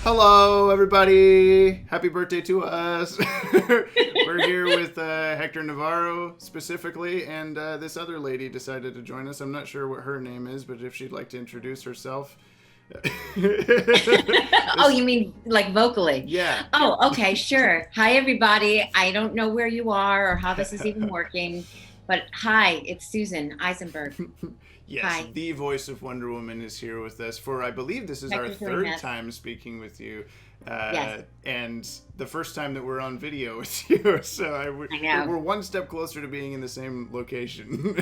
Hello, everybody. Happy birthday to us. We're here with Hector Navarro specifically, and this other lady decided to join us. I'm not sure what her name is, but if she'd like to introduce herself. Oh, you mean like vocally? Yeah. Oh, okay, sure. Hi, everybody. I don't know where you are or how this is even working, but hi, it's Susan Eisenberg. Yes, Hi. the voice of Wonder Woman is here with us for, I believe this is our Hector's doing third that. time speaking with you. Yes. And the first time that we're on video with you. So I know. we're one step closer to being in the same location.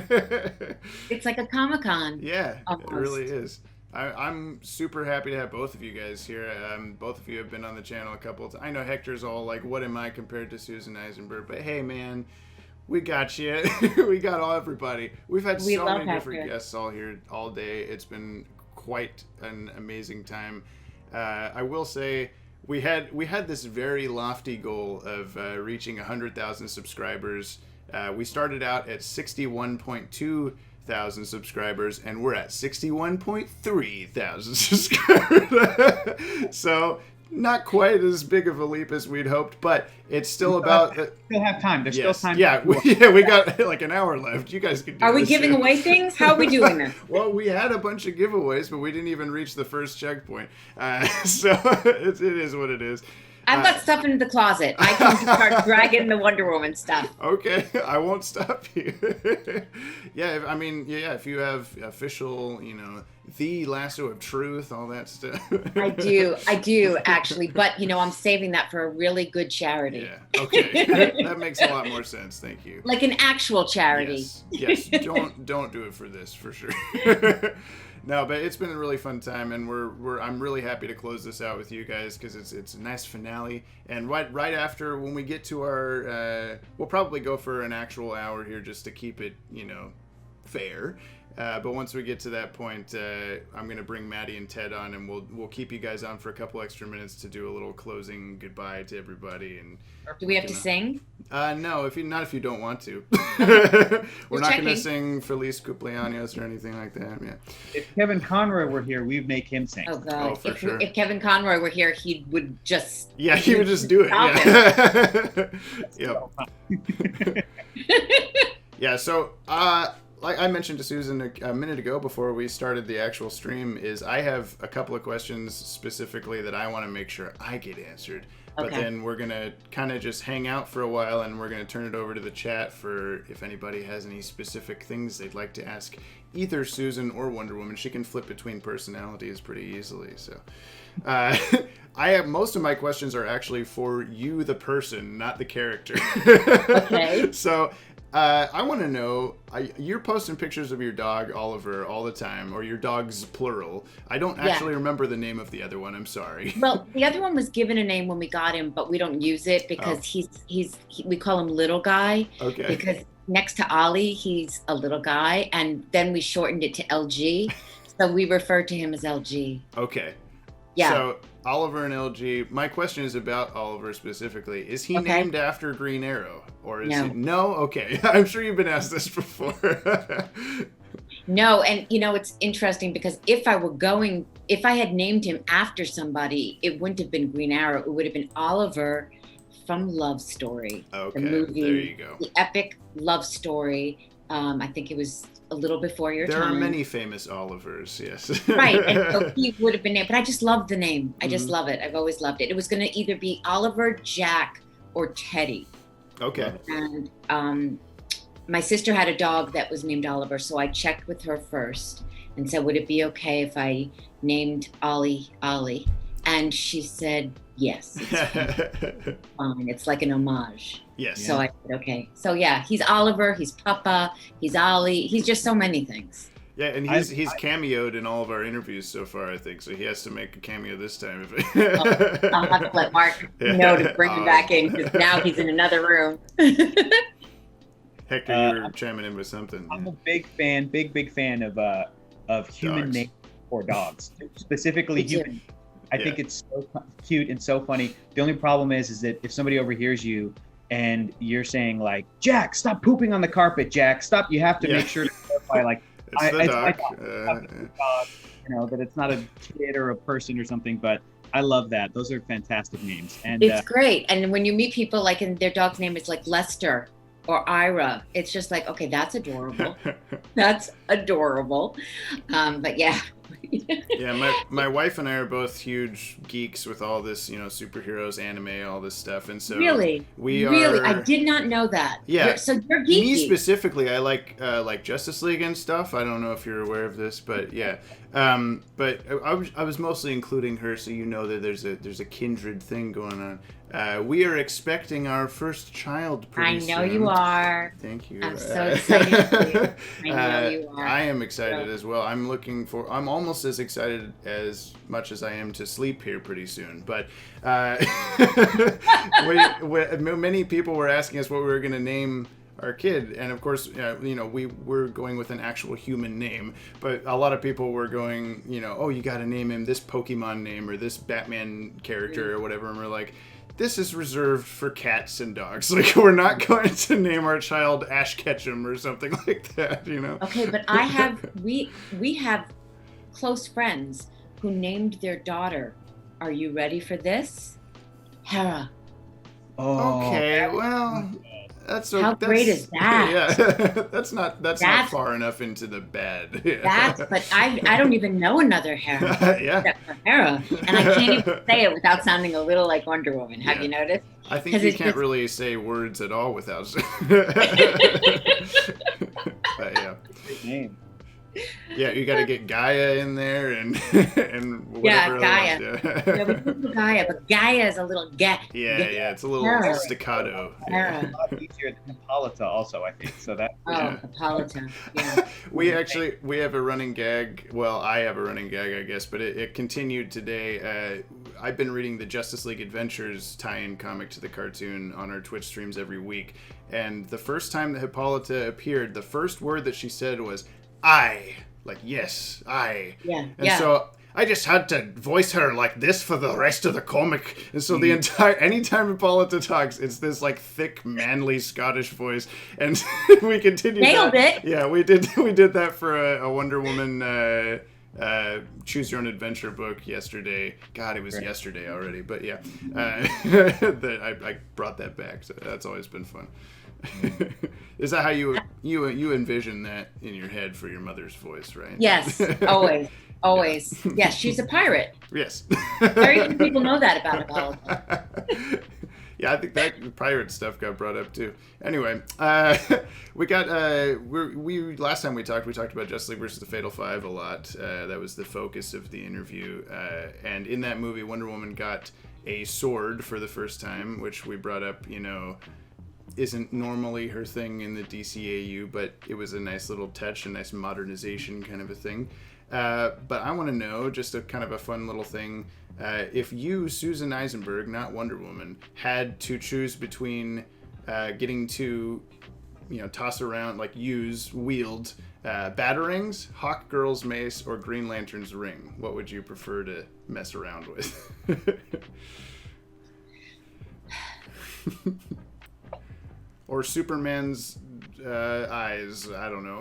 It's like a Comic-Con. Yeah, Almost. it really is. I'm super happy to have both of you guys here. Both of you have been on the channel a couple of times. I know Hector's all like, what am I compared to Susan Eisenberg? But hey, man, we got you. We got everybody. We've had so many different guests all here all day. It's been quite an amazing time. I will say we had this very lofty goal of reaching 100,000 subscribers. We started out at 61.2 thousand subscribers, and we're at 61.3 thousand subscribers. So not quite as big of a leap as we'd hoped, but it's still about. Still have time. There's yes, still time. Yeah, we got like an hour left. You guys can do Are we this giving shit. away things? How are we doing this? Well, we had a bunch of giveaways, but we didn't even reach the first checkpoint. So it is what it is. I've got stuff in the closet. I can start dragging the Wonder Woman stuff. Okay, I won't stop you. Yeah, I mean, if you have official, the lasso of truth, all that stuff. I do actually, but I'm saving that for a really good charity. Yeah, okay, that makes a lot more sense. Thank you. Like an actual charity. Yes. Don't do it for this, for sure. No, but it's been a really fun time, and I'm really happy to close this out with you guys because it's a nice finale. And right after, when we get to our, we'll probably go for an actual hour here just to keep it, fair. But once we get to that point, I'm gonna bring Maddie and Ted on, and we'll keep you guys on for a couple extra minutes to do a little closing goodbye to everybody. And do we have to sing? No, if you don't want to. We're not gonna sing Feliz Cumpleaños or anything like that. Yeah. If Kevin Conroy were here, we'd make him sing. Oh God! Oh, for sure. If Kevin Conroy were here, he would just. Yeah, he would just do it. Yeah. Yep. Yeah. So, like I mentioned to Susan a minute ago before we started the actual stream, is I have a couple of questions specifically that I want to make sure I get answered. But then we're going to kind of just hang out for a while, and we're going to turn it over to the chat for if anybody has any specific things they'd like to ask either Susan or Wonder Woman. She can flip between personalities pretty easily. So most of my questions are actually for you, the person, not the character. Okay. So I want to know, you're posting pictures of your dog, Oliver, all the time, or your dog's plural. I don't actually remember the name of the other one. I'm sorry. Well, the other one was given a name when we got him, but we don't use it because we call him Little Guy. Okay. Because next to Ollie, he's a little guy, and then we shortened it to LG, so we refer to him as LG. Okay. Yeah. So Oliver and LG. My question is about Oliver specifically. Is he named after Green Arrow, or is he? No. Okay. I'm sure you've been asked this before. No, and it's interesting because if I had named him after somebody, it wouldn't have been Green Arrow. It would have been Oliver from Love Story. Okay. The movie, there you go. The epic love story. I think it was a little before your time. There are many famous Olivers, yes. Right, and so he would have been named, but I just love the name. I just love it. I've always loved it. It was going to either be Oliver, Jack, or Teddy. Okay. And my sister had a dog that was named Oliver, so I checked with her first and said, would it be okay if I named Ollie? And she said, yes, it's fine. It's like an homage. Yes. So I said, okay. So yeah, he's Oliver, he's Papa, he's Ollie, he's just so many things. Yeah, and he's cameoed in all of our interviews so far, I think. So he has to make a cameo this time. I'll have to let Mark know to bring him back in, because now he's in another room. Hector, you were chiming in with something. I'm a big fan of human names for dogs, specifically human. I think it's so cute and so funny. The only problem is that if somebody overhears you and you're saying like, Jack, stop pooping on the carpet, Jack, stop. You have to make sure to clarify like, it's the dog. that it's not a kid or a person or something, but I love that. Those are fantastic names. And it's great. And when you meet people like, and their dog's name is like Lester or Ira, it's just like, okay, that's adorable. That's adorable. But yeah. Yeah, my wife and I are both huge geeks with all this, superheroes, anime, all this stuff, and so really, I did not know that. Yeah, so you're geeky. Me specifically, I like Justice League and stuff. I don't know if you're aware of this, but yeah. But I was mostly including her, so you know that there's a kindred thing going on. We are expecting our first child pretty soon. I know you are. Thank you. I'm so excited for you. I know you are. I am excited as well. I'm almost as excited as much as I am to sleep here pretty soon. But many people were asking us what we were going to name our kid, and of course, we were going with an actual human name, but a lot of people were going, oh, you got to name him this Pokemon name or this Batman character or whatever, and we're like, this is reserved for cats and dogs. Like, we're not going to name our child Ash Ketchum or something like that, Okay, but we have close friends who named their daughter, are you ready for this? Hera. Oh, okay, well, how great is that? Yeah, that's not far enough into the bed. But I don't even know another Hera. Yeah. Except for Hera, and I can't even say it without sounding a little like Wonder Woman. Have you noticed? I think you can't really say words at all without. But yeah. Great name. Yeah, you got to get Gaia in there and whatever. Gaia. Yeah, we do Gaia, but Gaia is a little Yeah, it's a little staccato. Yeah. A lot easier than Hippolyta also, I think. So that. Hippolyta. Yeah. We have a running gag. Well, I have a running gag, I guess, but it continued today. I've been reading the Justice League Adventures tie-in comic to the cartoon on our Twitch streams every week, and the first time that Hippolyta appeared, the first word that she said was I, like, yes, I. Yeah. And so I just had to voice her like this for the rest of the comic. And so anytime Hippolyta talks, it's this like thick, manly Scottish voice. And we continued. Nailed it. Yeah, we did that for a Wonder Woman Choose Your Own Adventure book yesterday. God, it was yesterday already. But yeah, I brought that back. So that's always been fun. Is that how you envision that in your head for your mother's voice, right? Yes, always. Yes, she's a pirate. Yes. Very few people know that about Hippolyta. Yeah, I think that pirate stuff got brought up too. Anyway, we got last time we talked about Justice League versus the Fatal Five a lot. That was the focus of the interview, and in that movie, Wonder Woman got a sword for the first time, which we brought up, isn't normally her thing in the DCAU, but it was a nice little touch, a nice modernization kind of a thing. But I want to know, just a kind of a fun little thing, if you, Susan Eisenberg, not Wonder Woman, had to choose between getting to, toss around, like wield batarangs, Hawkgirl's mace, or Green Lantern's ring, what would you prefer to mess around with? Or Superman's eyes. I don't know.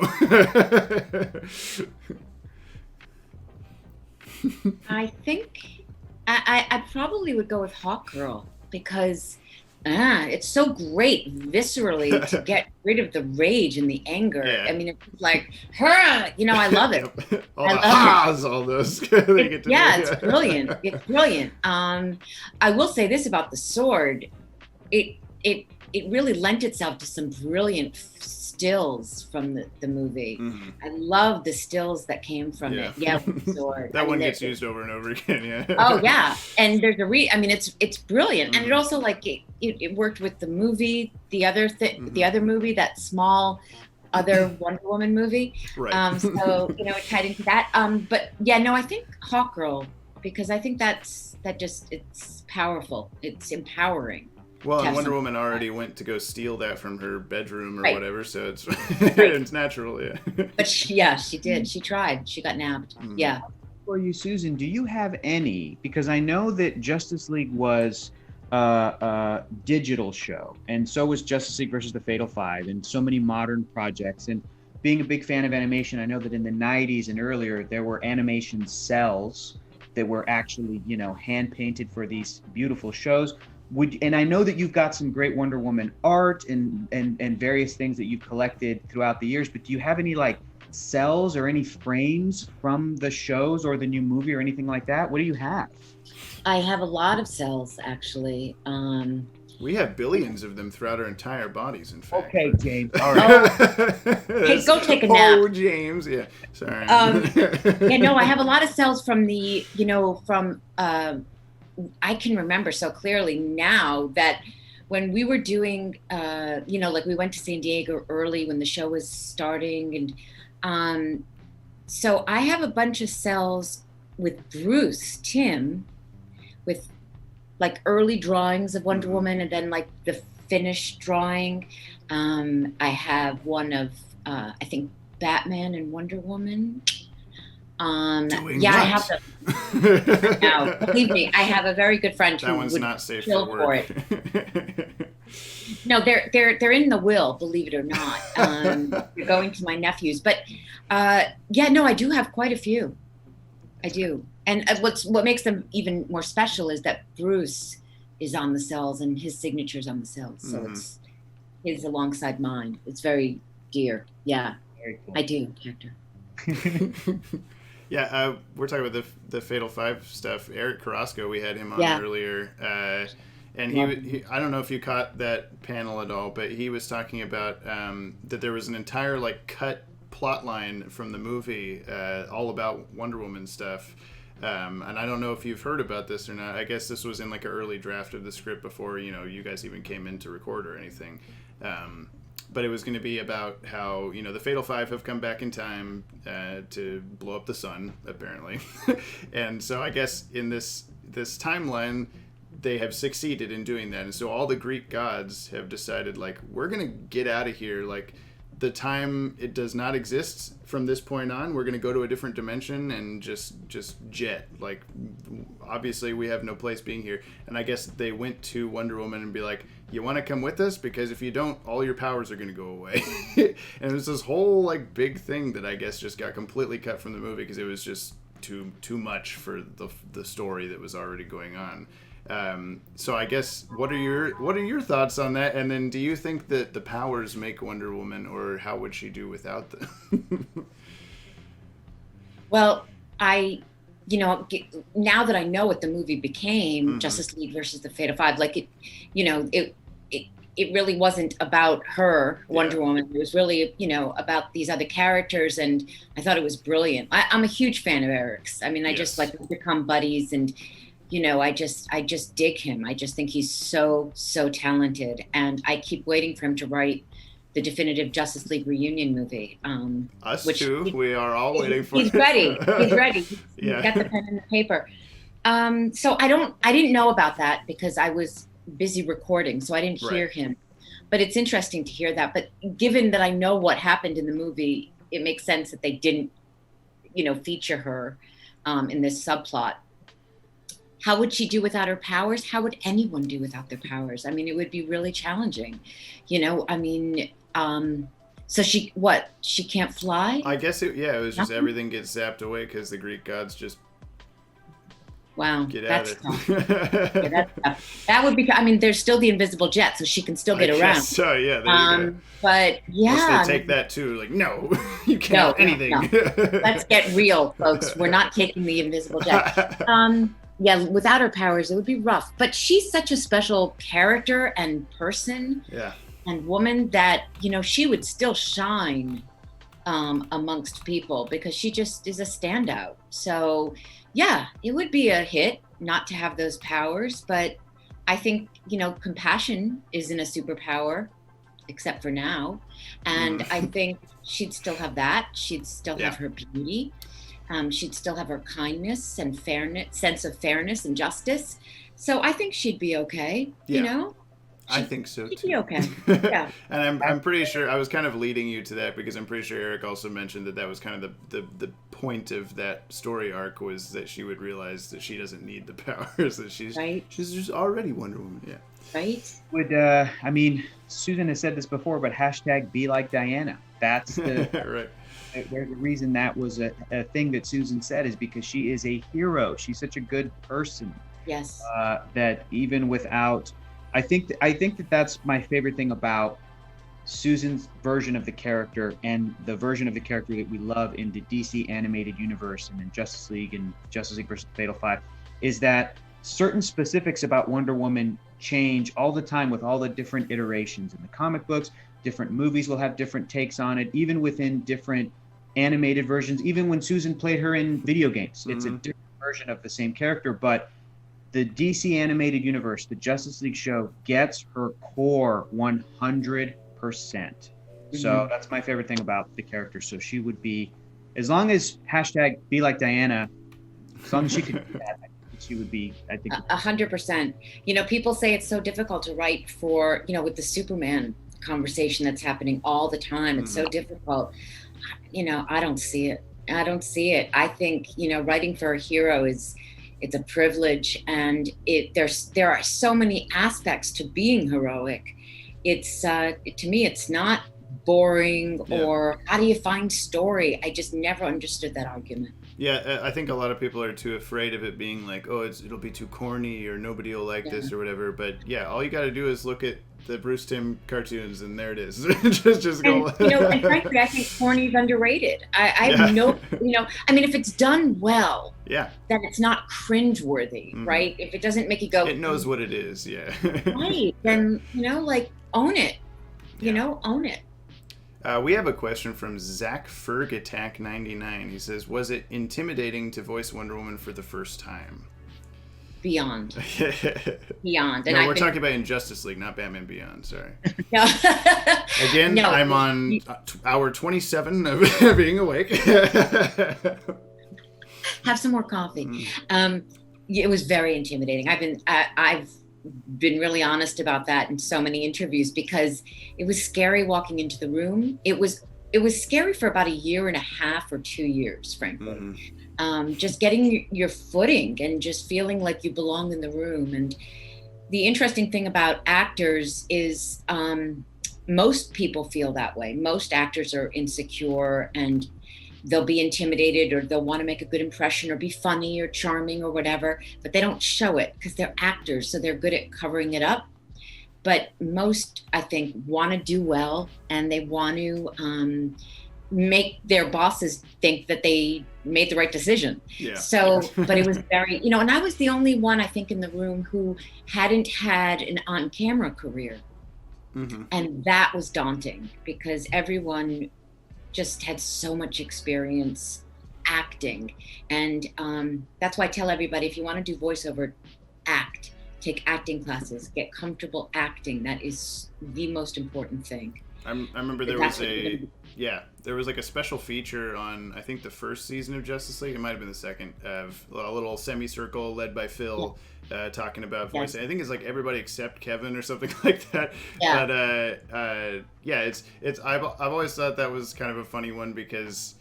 I think I probably would go with Hawkgirl because it's so great viscerally to get rid of the rage and the anger. Yeah. I mean, it's like her. I love it. All those. It's brilliant. It's brilliant. I will say this about the sword. It really lent itself to some brilliant stills from the movie. Mm-hmm. I love the stills that came from it. Yeah, with the sword. That one gets used over and over again. Yeah. Oh yeah, and there's it's brilliant, and it also it worked with the movie, the other movie, that small other Wonder Woman movie. Right. So it tied into that. But yeah, no, I think Hawkgirl, because I think it's powerful. It's empowering. Well, and Wonder Woman already went to go steal that from her bedroom or whatever, so it's it's natural, yeah. But she did. She tried. She got nabbed. Mm-hmm. Yeah. For you, Susan, do you have any? Because I know that Justice League was a digital show, and so was Justice League versus the Fatal Five, and so many modern projects. And being a big fan of animation, I know that in the 90s and earlier, there were animation cells that were actually, you know, hand painted for these beautiful shows. And I know that you've got some great Wonder Woman art and various things that you've collected throughout the years, but do you have any like cells or any frames from the shows or the new movie or anything like that? What do you have? I have a lot of cells, actually. We have billions of them throughout our entire bodies, in fact. Okay, James. All right. Hey, go take a nap. Oh, James. Yeah. Sorry. Yeah, no, I have a lot of cells from the, you know, from, I can remember so clearly now that when we were doing, you know, like we went to San Diego early when the show was starting. And so I have a bunch of cells with Bruce Timm, with like early drawings of Wonder Woman and then like the finished drawing. I have one of, I think, Batman and Wonder Woman. Doing I what? have them. Now, believe me, I have a very good friend That who one's would not safe kill for for work. it. No, they're in the will, believe it or not. They're going to my nephews, but yeah, no, I do have quite a few. I do, and what makes them even more special is that Bruce is on the cells and his signature's on the cells, so it's his alongside mine. It's very dear. Yeah, Very cool. I do, Hector. Yeah, we're talking about the Fatal Five stuff. Eric Carrasco, we had him on earlier, and he I don't know if you caught that panel at all, but he was talking about that there was an entire like cut plot line from the movie all about Wonder Woman stuff. And I don't know if you've heard about this or not. I guess this was in like an early draft of the script before, you know, you guys even came in to record or anything. But it was going to be about how, you know, the Fatal Five have come back in time to blow up the sun, apparently. And so I guess in this timeline, they have succeeded in doing that. And so all the Greek gods have decided, like, we're going to get out of here. Like, the time, it does not exist from this point on. We're going to go to a different dimension and just jet. Like, obviously we have no place being here. And I guess they went to Wonder Woman and be like, you want to come with us? Because if you don't, all your powers are going to go away. And it was this whole like big thing that I guess just got completely cut from the movie because it was just too much for the story that was already going on. So I guess what are your thoughts on that? And then do you think that the powers make Wonder Woman, or how would she do without them? Well, you know, now that I know what the movie became, Justice League versus the Fatal Five, like it, you know, it really wasn't about her, Wonder Woman. It was really, you know, about these other characters, and I thought it was brilliant. I'm a huge fan of Eric's. I mean, I just like we've become buddies, and you know, I just dig him. I just think he's so talented, and I keep waiting for him to write the definitive Justice League reunion movie. Us too. We are all waiting for it. He's ready. He's ready. He's got the pen and the paper. So I didn't know about that because I was busy recording, so I didn't hear him. But it's interesting to hear that. But given that I know what happened in the movie, it makes sense that they didn't, you know, feature her in this subplot. How would she do without her powers? How would anyone do without their powers? I mean, it would be really challenging, you know. I mean, so she can't fly? I guess it was just everything gets zapped away because the Greek gods just get out of it. Yeah, that's tough. That would be. I mean, there's still the invisible jet, so she can still get around. So yeah, there you go. But yeah, unless they take that too. Like, no, you can't do anything. No. Let's get real, folks. We're not taking the invisible jet. Yeah, without her powers, it would be rough. But she's such a special character and person and woman that, you know, she would still shine amongst people because she just is a standout. So, yeah, it would be a hit not to have those powers. But I think, you know, compassion isn't a superpower, except for now. And I think she'd still have that. She'd still have her beauty. She'd still have her kindness and fairness, sense of fairness and justice. So I think she'd be okay. Yeah. You know, I think so too. She'd be okay. Yeah. And I'm pretty sure I was kind of leading you to that because I'm pretty sure Eric also mentioned that was kind of the point of that story arc was that she would realize that she doesn't need the powers, that she's just already Wonder Woman. Yeah. Right. Would I mean, Susan has said this before, but hashtag be like Diana. That's the right. there's a reason that was a thing that Susan said, is because she is a hero. She's such a good person. Yes. That even without, I think that that's my favorite thing about Susan's version of the character, and the version of the character that we love in the DC animated universe and in Justice League and Justice League versus Fatal 5, is that certain specifics about Wonder Woman change all the time with all the different iterations in the comic books. Different movies will have different takes on it, even within different animated versions. Even when Susan played her in video games, it's a different version of the same character. But the DC animated universe, the Justice League show, gets her core 100%. So that's my favorite thing about the character. So she would be, as long as hashtag be like Diana, as long as she could do that, she would be, I think. 100%. You know, people say it's so difficult to write for, you know, with the Superman conversation that's happening all the time. It's so difficult. You know, I don't see it. I think, you know, writing for a hero it's a privilege, and there are so many aspects to being heroic. It's to me, it's not boring or how do you find story? I just never understood that argument. Yeah, I think a lot of people are too afraid of it being like, oh, it'll be too corny or nobody will like this or whatever. But yeah, all you got to do is look at the Bruce Timm cartoons and there it is. just go. And, you know, and frankly, I think corny is underrated. I have no, you know, I mean, if it's done well, then it's not cringeworthy, right? If it doesn't make you go, it knows what it is, right? Then, you know, like own it. You know, own it. We have a question from Zach Ferg Attack 99. He says, was it intimidating to voice Wonder Woman for the first time? Beyond. Beyond. And we're talking about Injustice League, not Batman Beyond. Sorry. No. Again, I'm on hour 27 of being awake. Have some more coffee. It was very intimidating. I've been really honest about that in so many interviews, because it was scary walking into the room. It was scary for about 1.5 years or 2 years, frankly. Just getting your footing and just feeling like you belong in the room. And the interesting thing about actors is most people feel that way. Most actors are insecure and they'll be intimidated, or they'll want to make a good impression or be funny or charming or whatever, but they don't show it because they're actors, so they're good at covering it up. But most, I think, want to do well, and they want to make their bosses think that they made the right decision. So, but it was very, you know, and I was the only one, I think, in the room who hadn't had an on-camera career. And that was daunting, because everyone just had so much experience acting. And that's why I tell everybody, if you want to do voiceover, act. Take acting classes, get comfortable acting. That is the most important thing. I remember there was like a special feature on, I think, the first season of Justice League. It might have been the second, of a little semicircle led by Phil, talking about voice. I think it's like everybody except Kevin or something like that. But I've always thought that was kind of a funny one, because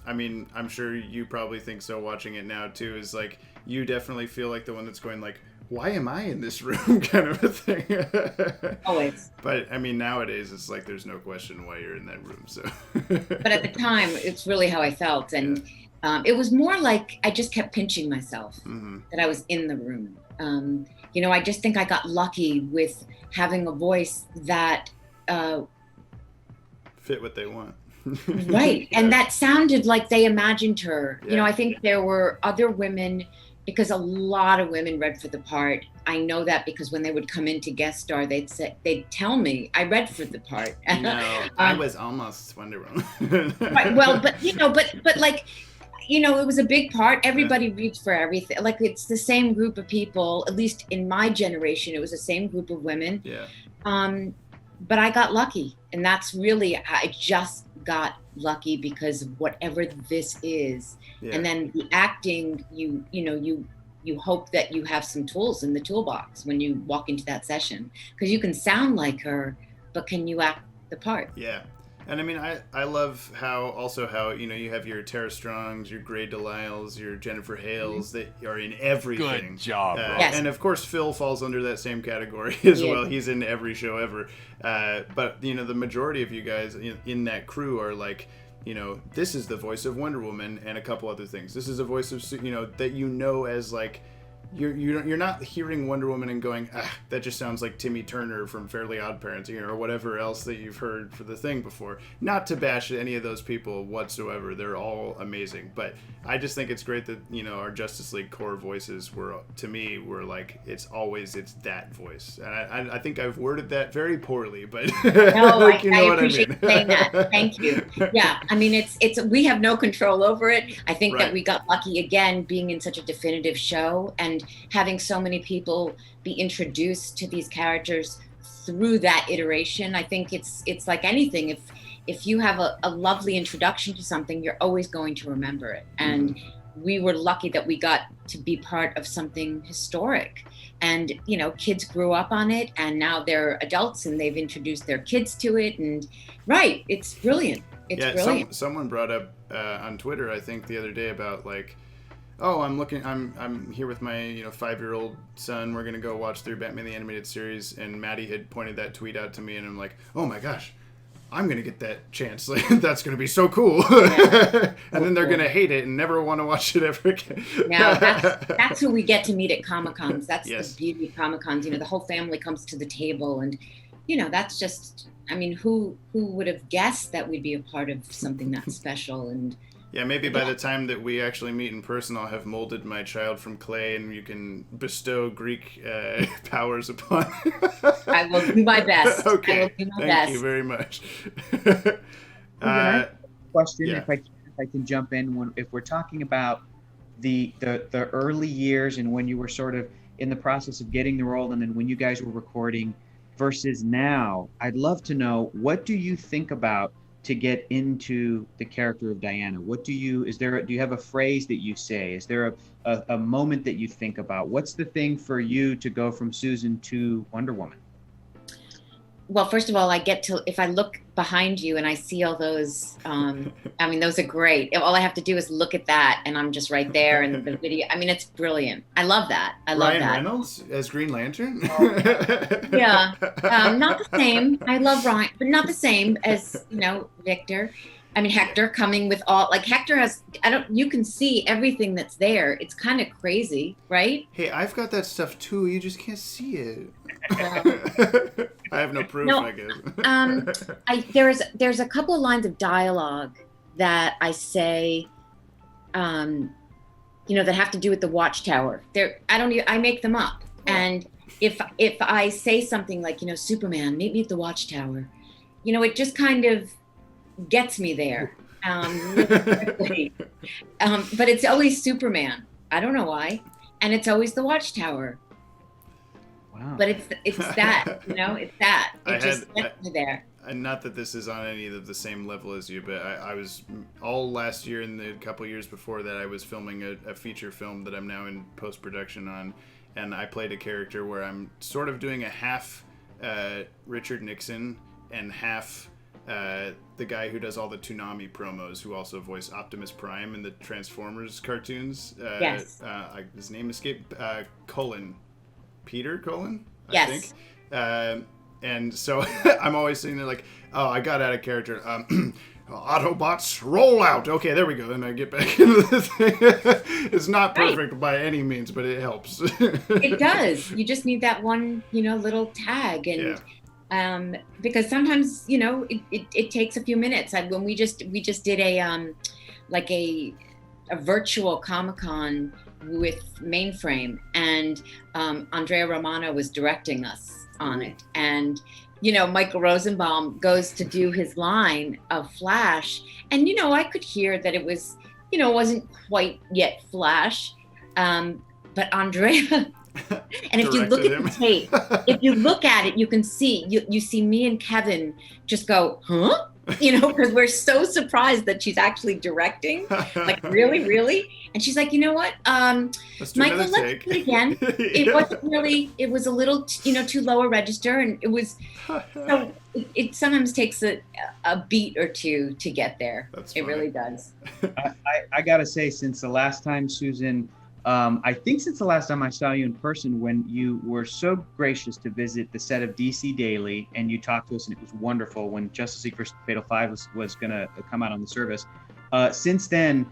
I mean, I'm sure you probably think so watching it now too, is like you definitely feel like the one that's going like, why am I in this room, kind of a thing. Always. But I mean, nowadays it's like there's no question why you're in that room. So. But at the time, it's really how I felt, and it was more like I just kept pinching myself that I was in the room. You know, I just think I got lucky with having a voice that fit what they want. Right, and that sounded like they imagined her. You know, I think there were other women, because a lot of women read for the part. I know that because when they would come in to guest star, they'd tell me I read for the part. No, I was almost Wonder Woman. Right, well, but you know, but like, you know, it was a big part. Everybody reads for everything. Like, it's the same group of people. At least in my generation, it was the same group of women. But I got lucky, and that's really, I just got lucky because of whatever this is. And then the acting, you hope that you have some tools in the toolbox when you walk into that session, because you can sound like her, but can you act the part? And I mean, I love how, you know, you have your Tara Strongs, your Grey Delisles, your Jennifer Hales that are in everything. Good job, bro. And of course, Phil falls under that same category as well. He's in every show ever. But, you know, the majority of you guys in that crew are like, this is the voice of Wonder Woman and a couple other things. This is a voice of, that as like, you're not hearing Wonder Woman and going, that just sounds like Timmy Turner from Fairly Odd Parents, or whatever else that you've heard for the thing before. Not to bash any of those people whatsoever. They're all amazing. But I just think it's great that, our Justice League core voices were like, it's that voice. And I think I've worded that very poorly, but no, I appreciate you saying that. Thank you. Yeah, I mean, it's we have no control over it. I think that we got lucky again being in such a definitive show and having so many people be introduced to these characters through that iteration. I think it's like anything. If you have a lovely introduction to something, you're always going to remember it. And we were lucky that we got to be part of something historic. And, kids grew up on it, and now they're adults and they've introduced their kids to it. And it's brilliant. It's brilliant. Someone brought up on Twitter, I think the other day, about like, oh, I'm here with my 5-year-old son. We're gonna go watch through Batman the Animated Series, and Maddie had pointed that tweet out to me, and I'm like, oh my gosh, I'm gonna get that chance. Like, that's gonna be so cool. Yeah. And then they're gonna hate it and never want to watch it ever again. No, that's who we get to meet at Comic-Cons. That's the beauty of Comic-Cons. The whole family comes to the table, and that's just. I mean, who would have guessed that we'd be a part of something that special? And yeah, maybe by the time that we actually meet in person, I'll have molded my child from clay, and you can bestow Greek powers upon. I will do my best. Okay, I will do my thank best. you very much. Question, if I can jump in, if we're talking about the early years and when you were sort of in the process of getting the role, and then when you guys were recording versus now, I'd love to know, what do you think about to get into the character of Diana? Do you have a phrase that you say? Is there a moment that you think about? What's the thing for you to go from Susan to Wonder Woman? Well, first of all, if I look behind you and I see all those, those are great. All I have to do is look at that and I'm just right there in the video. I mean, it's brilliant. I love that. Ryan Reynolds as Green Lantern? Yeah. Not the same. I love Ryan, but not the same as, Hector coming with all, like Hector has, you can see everything that's there. It's kind of crazy, right? Hey, I've got that stuff too. You just can't see it. I have no proof, I guess. There's a couple of lines of dialogue that I say, that have to do with the Watchtower. I make them up. And if I say something like, Superman, meet me at the Watchtower, it just kind of gets me there. But it's always Superman. I don't know why. And it's always the Watchtower. Wow. But it's that, it's that. It just gets me there. And not that this is on any of the same level as you, but I was all last year and the couple years before that, I was filming a feature film that I'm now in post-production on. And I played a character where I'm sort of doing a half Richard Nixon and half the guy who does all the Toonami promos, who also voiced Optimus Prime in the Transformers cartoons. Yes. His name escaped. Peter Cullen, I yes. think. And so I'm always sitting there like, oh, I got out of character. Autobots, roll out. Okay, there we go. Then I get back into the thing. It's not perfect by any means, but it helps. It does. You just need that one, little tag. And because sometimes, it takes a few minutes. When we just did a virtual Comic-Con with Mainframe, and Andrea Romano was directing us on it. And Michael Rosenbaum goes to do his line of Flash, and I could hear that it was, it wasn't quite yet Flash, but Andrea. And if you look at the tape, if you look at it, you can see you see me and Kevin just go, huh? Because we're so surprised that she's actually directing. Like, really? And she's like, you know what, Michael, let's do it again. It wasn't really, it was a little, too low a register. And it was, so it sometimes takes a beat or two to get there. It really does. I got to say, since the last time Susan I think since the last time I saw you in person, when you were so gracious to visit the set of DC Daily and you talked to us, and it was wonderful when Justice League vs. Fatal 5 was going to come out on the service. Since then,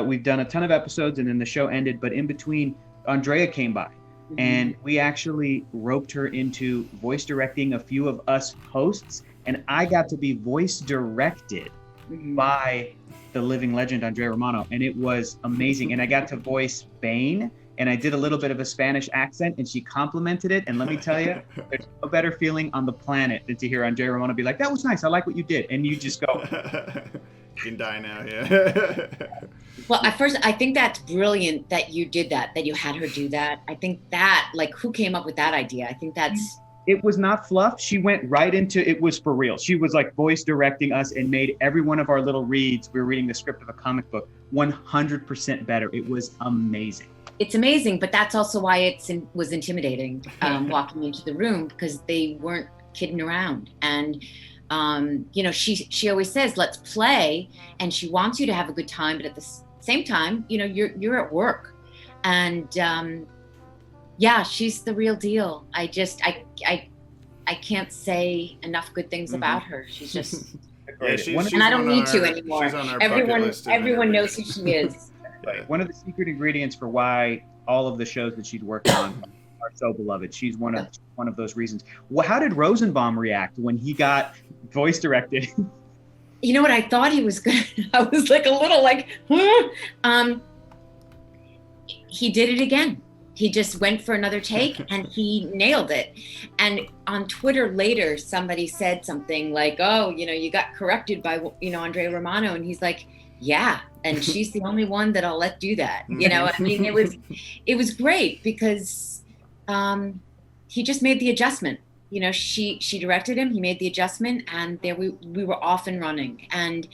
we've done a ton of episodes and then the show ended, but in between, Andrea came by. Mm-hmm. And we actually roped her into voice directing a few of us hosts, and I got to be voice directed by the living legend Andrea Romano, and it was amazing. And I got to voice Bane, and I did a little bit of a Spanish accent, and she complimented it. And let me tell you, there's no better feeling on the planet than to hear Andrea Romano be like, "That was nice. I like what you did," and you just go, "You can die now." Yeah. Well, at first, I think that's brilliant that you did that you had her do that. I think that, like, who came up with that idea? I think that's. It was not fluff. She went right into it. Was for real. She was like voice directing us and made every one of our little reads. We were reading the script of a comic book 100% better. It was amazing. It's amazing, but that's also why it was intimidating walking into the room, because they weren't kidding around. And you know, she always says, "Let's play," and she wants you to have a good time, but at the same time, you know, you're at work, and yeah, she's the real deal. I can't say enough good things about her. She's just and I don't need to anymore. Everyone knows who she is. Right. One of the secret ingredients for why all of the shows that she's worked on are so beloved. She's one of those reasons. Well, how did Rosenbaum react when he got voice directed? You know what? I thought he was good. I was like a little like, huh? He did it again. He just went for another take and he nailed it. And on Twitter later, somebody said something like, "Oh, you know, you got corrected by, you know, Andrea Romano." And he's like, "Yeah. And she's the only one that I'll let do that." You know, I mean, it was great because he just made the adjustment. You know, she directed him, he made the adjustment, and there we were off and running. And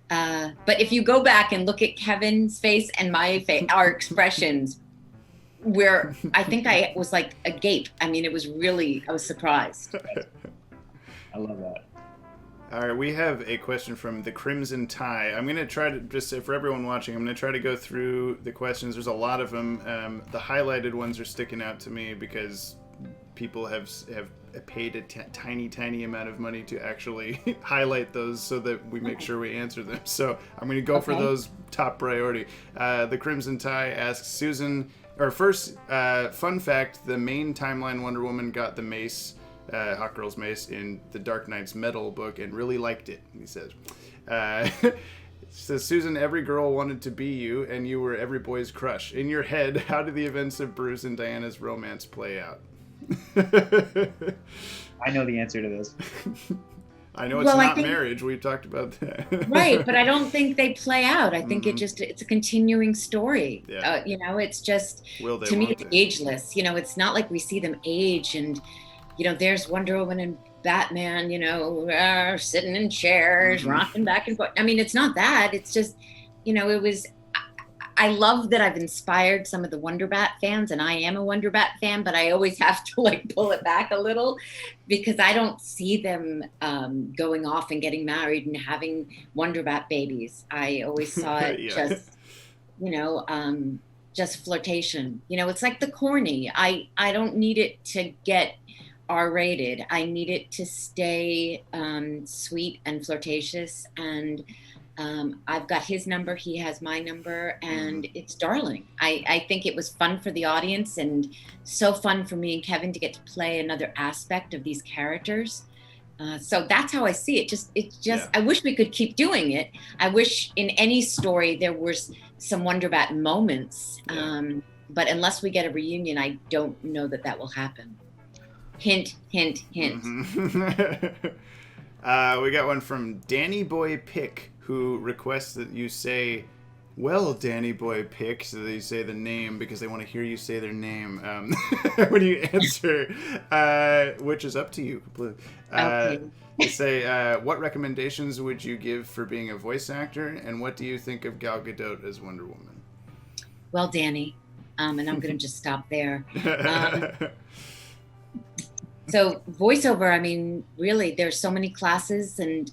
but if you go back and look at Kevin's face and my face, our expressions, where I think I was like agape. I mean, I was surprised. I love that. All right, we have a question from the Crimson Tie. I'm going to try to, just for everyone watching, I'm going to try to go through the questions. There's a lot of them. The highlighted ones are sticking out to me because people have paid a tiny amount of money to actually highlight those so that we make sure we answer them. So I'm going to go for those top priority. The Crimson Tie asks Susan, or first, fun fact, the main timeline Wonder Woman got the mace, Hawkgirl's mace, in the Dark Knight's Metal book and really liked it, he says. Says, Susan, every girl wanted to be you and you were every boy's crush. In your head, how did the events of Bruce and Diana's romance play out? I know the answer to this. I know it's not marriage. We've talked about that. Right, but I don't think they play out. I think it's a continuing story. Yeah. You know, it's just, to me, it's ageless. You know, it's not like we see them age and, you know, there's Wonder Woman and Batman, you know, sitting in chairs, rocking back and forth. I mean, it's not that. It's just, you know, I love that I've inspired some of the Wonderbat fans, and I am a Wonderbat fan, but I always have to like pull it back a little because I don't see them going off and getting married and having Wonderbat babies. I always saw it just, you know, just flirtation. You know, it's like the corny. I don't need it to get R-rated. I need it to stay sweet and flirtatious, and I've got his number, he has my number, and it's darling. I think it was fun for the audience and so fun for me and Kevin to get to play another aspect of these characters. So that's how I see it. I wish we could keep doing it. I wish in any story there was some Wonderbat moments, but unless we get a reunion, I don't know that will happen. Hint, hint, hint. We got one from Danny Boy Pick, who requests that you say, "Well, Danny Boy Pick," so that you say the name because they want to hear you say their name when you answer, which is up to you. Okay. You say, what recommendations would you give for being a voice actor, and what do you think of Gal Gadot as Wonder Woman? Well, Danny, and I'm going to just stop there. So voiceover, I mean, really, there's so many classes, and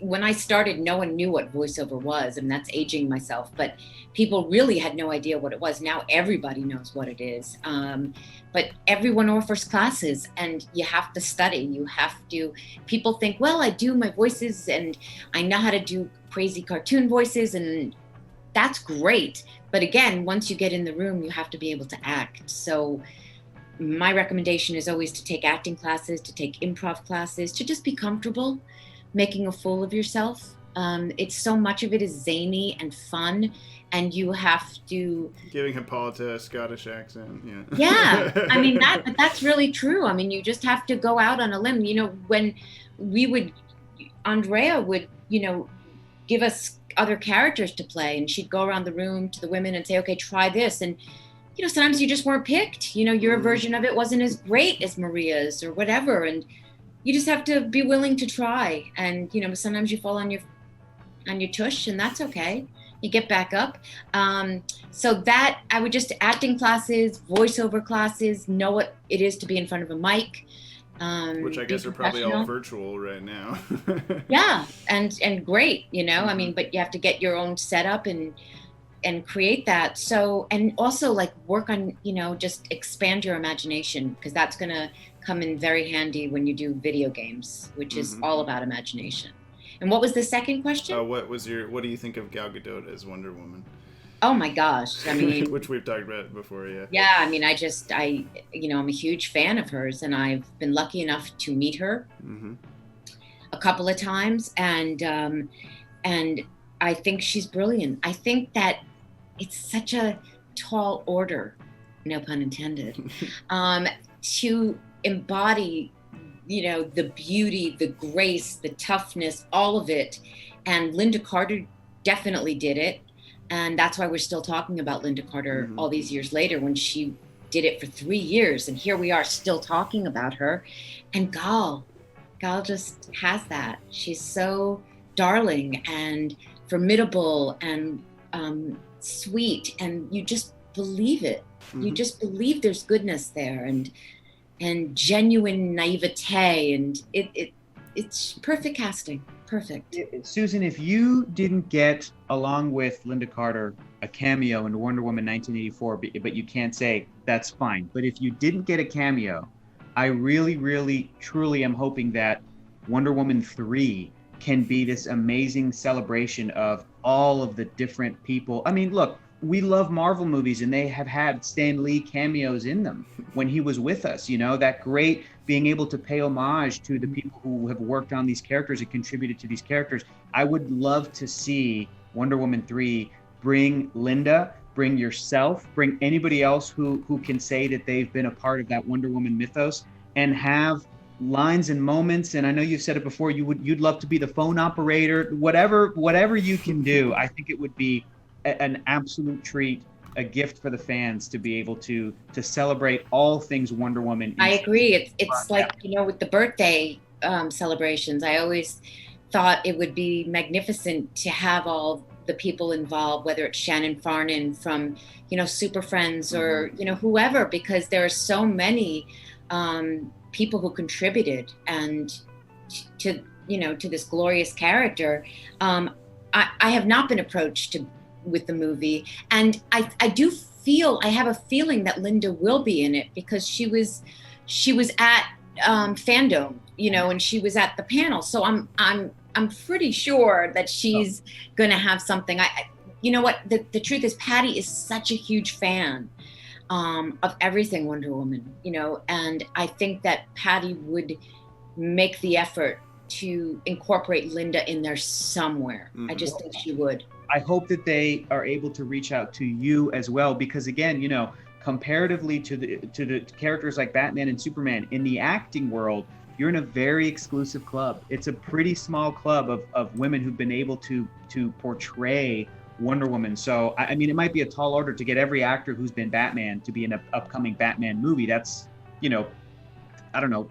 when I started, no one knew what voiceover was, and that's aging myself, but people really had no idea what it was. Now everybody knows what it is. But everyone offers classes, and you have to study. You have to, people think, well, I do my voices and I know how to do crazy cartoon voices, and that's great. But again, once you get in the room, you have to be able to act. So my recommendation is always to take acting classes, to take improv classes, to just be comfortable making a fool of yourself. It's so much of it is zany and fun, and you have to giving Hippolyta a Scottish accent. Yeah, I mean that's really true. I mean, you just have to go out on a limb. You know, when Andrea would, you know, give us other characters to play, and she'd go around the room to the women and say, okay, try this. And you know, sometimes you just weren't picked. You know, your version of it wasn't as great as Maria's or whatever, and you just have to be willing to try. And you know, sometimes you fall on your tush, and that's okay. You get back up. So that I would just acting classes, voiceover classes, know what it is to be in front of a mic. Which I guess are probably all virtual right now. Yeah, and great, you know. I mean, but you have to get your own setup and create that. So, and also like work on, you know, just expand your imagination, because that's gonna come in very handy when you do video games, which is all about imagination. And what was the second question? What do you think of Gal Gadot as Wonder Woman? Oh my gosh, I mean, which we've talked about before, yeah. Yeah, I mean, you know, I'm a huge fan of hers, and I've been lucky enough to meet her a couple of times, and I think she's brilliant. I think that it's such a tall order, no pun intended, to embody, you know, the beauty, the grace, the toughness, all of it. And Linda Carter definitely did it. And that's why we're still talking about Linda Carter all these years later, when she did it for 3 years. And here we are still talking about her. And Gal just has that. She's so darling and formidable and sweet. And you just believe it. You just believe there's goodness there, and genuine naivete, and it's perfect casting. Perfect. Susan, if you didn't get, along with Linda Carter, a cameo in Wonder Woman 1984, but you can't say, that's fine. But if you didn't get a cameo, I really, really, truly am hoping that Wonder Woman 3 can be this amazing celebration of all of the different people. I mean, look, we love Marvel movies, and they have had Stan Lee cameos in them when he was with us, you know, that great being able to pay homage to the people who have worked on these characters and contributed to these characters. I would love to see Wonder Woman 3 bring Linda, bring yourself, bring anybody else who can say that they've been a part of that Wonder Woman mythos, and have lines and moments. And I know you've said it before, you'd love to be the phone operator, whatever you can do. I think it would be an absolute treat, a gift for the fans to be able to celebrate all things Wonder Woman. I agree. It's like, you know, with the birthday celebrations, I always thought it would be magnificent to have all the people involved, whether it's Shannon Farnan from, you know, Super Friends, or, you know, whoever, because there are so many people who contributed and to, you know, to this glorious character. I have not been approached with the movie, and I have a feeling that Linda will be in it, because she was at fandome, you know, and she was at the panel, so I'm pretty sure that she's gonna have something. You know what, the truth is, Patty is such a huge fan of everything Wonder Woman, you know, and I think that Patty would make the effort to incorporate Linda in there somewhere. I just think she would. I hope that they are able to reach out to you as well, because again, you know, comparatively to the characters like Batman and Superman in the acting world, you're in a very exclusive club. It's a pretty small club of women who've been able to portray Wonder Woman. So I mean, it might be a tall order to get every actor who's been Batman to be in an upcoming Batman movie. That's, you know, I don't know,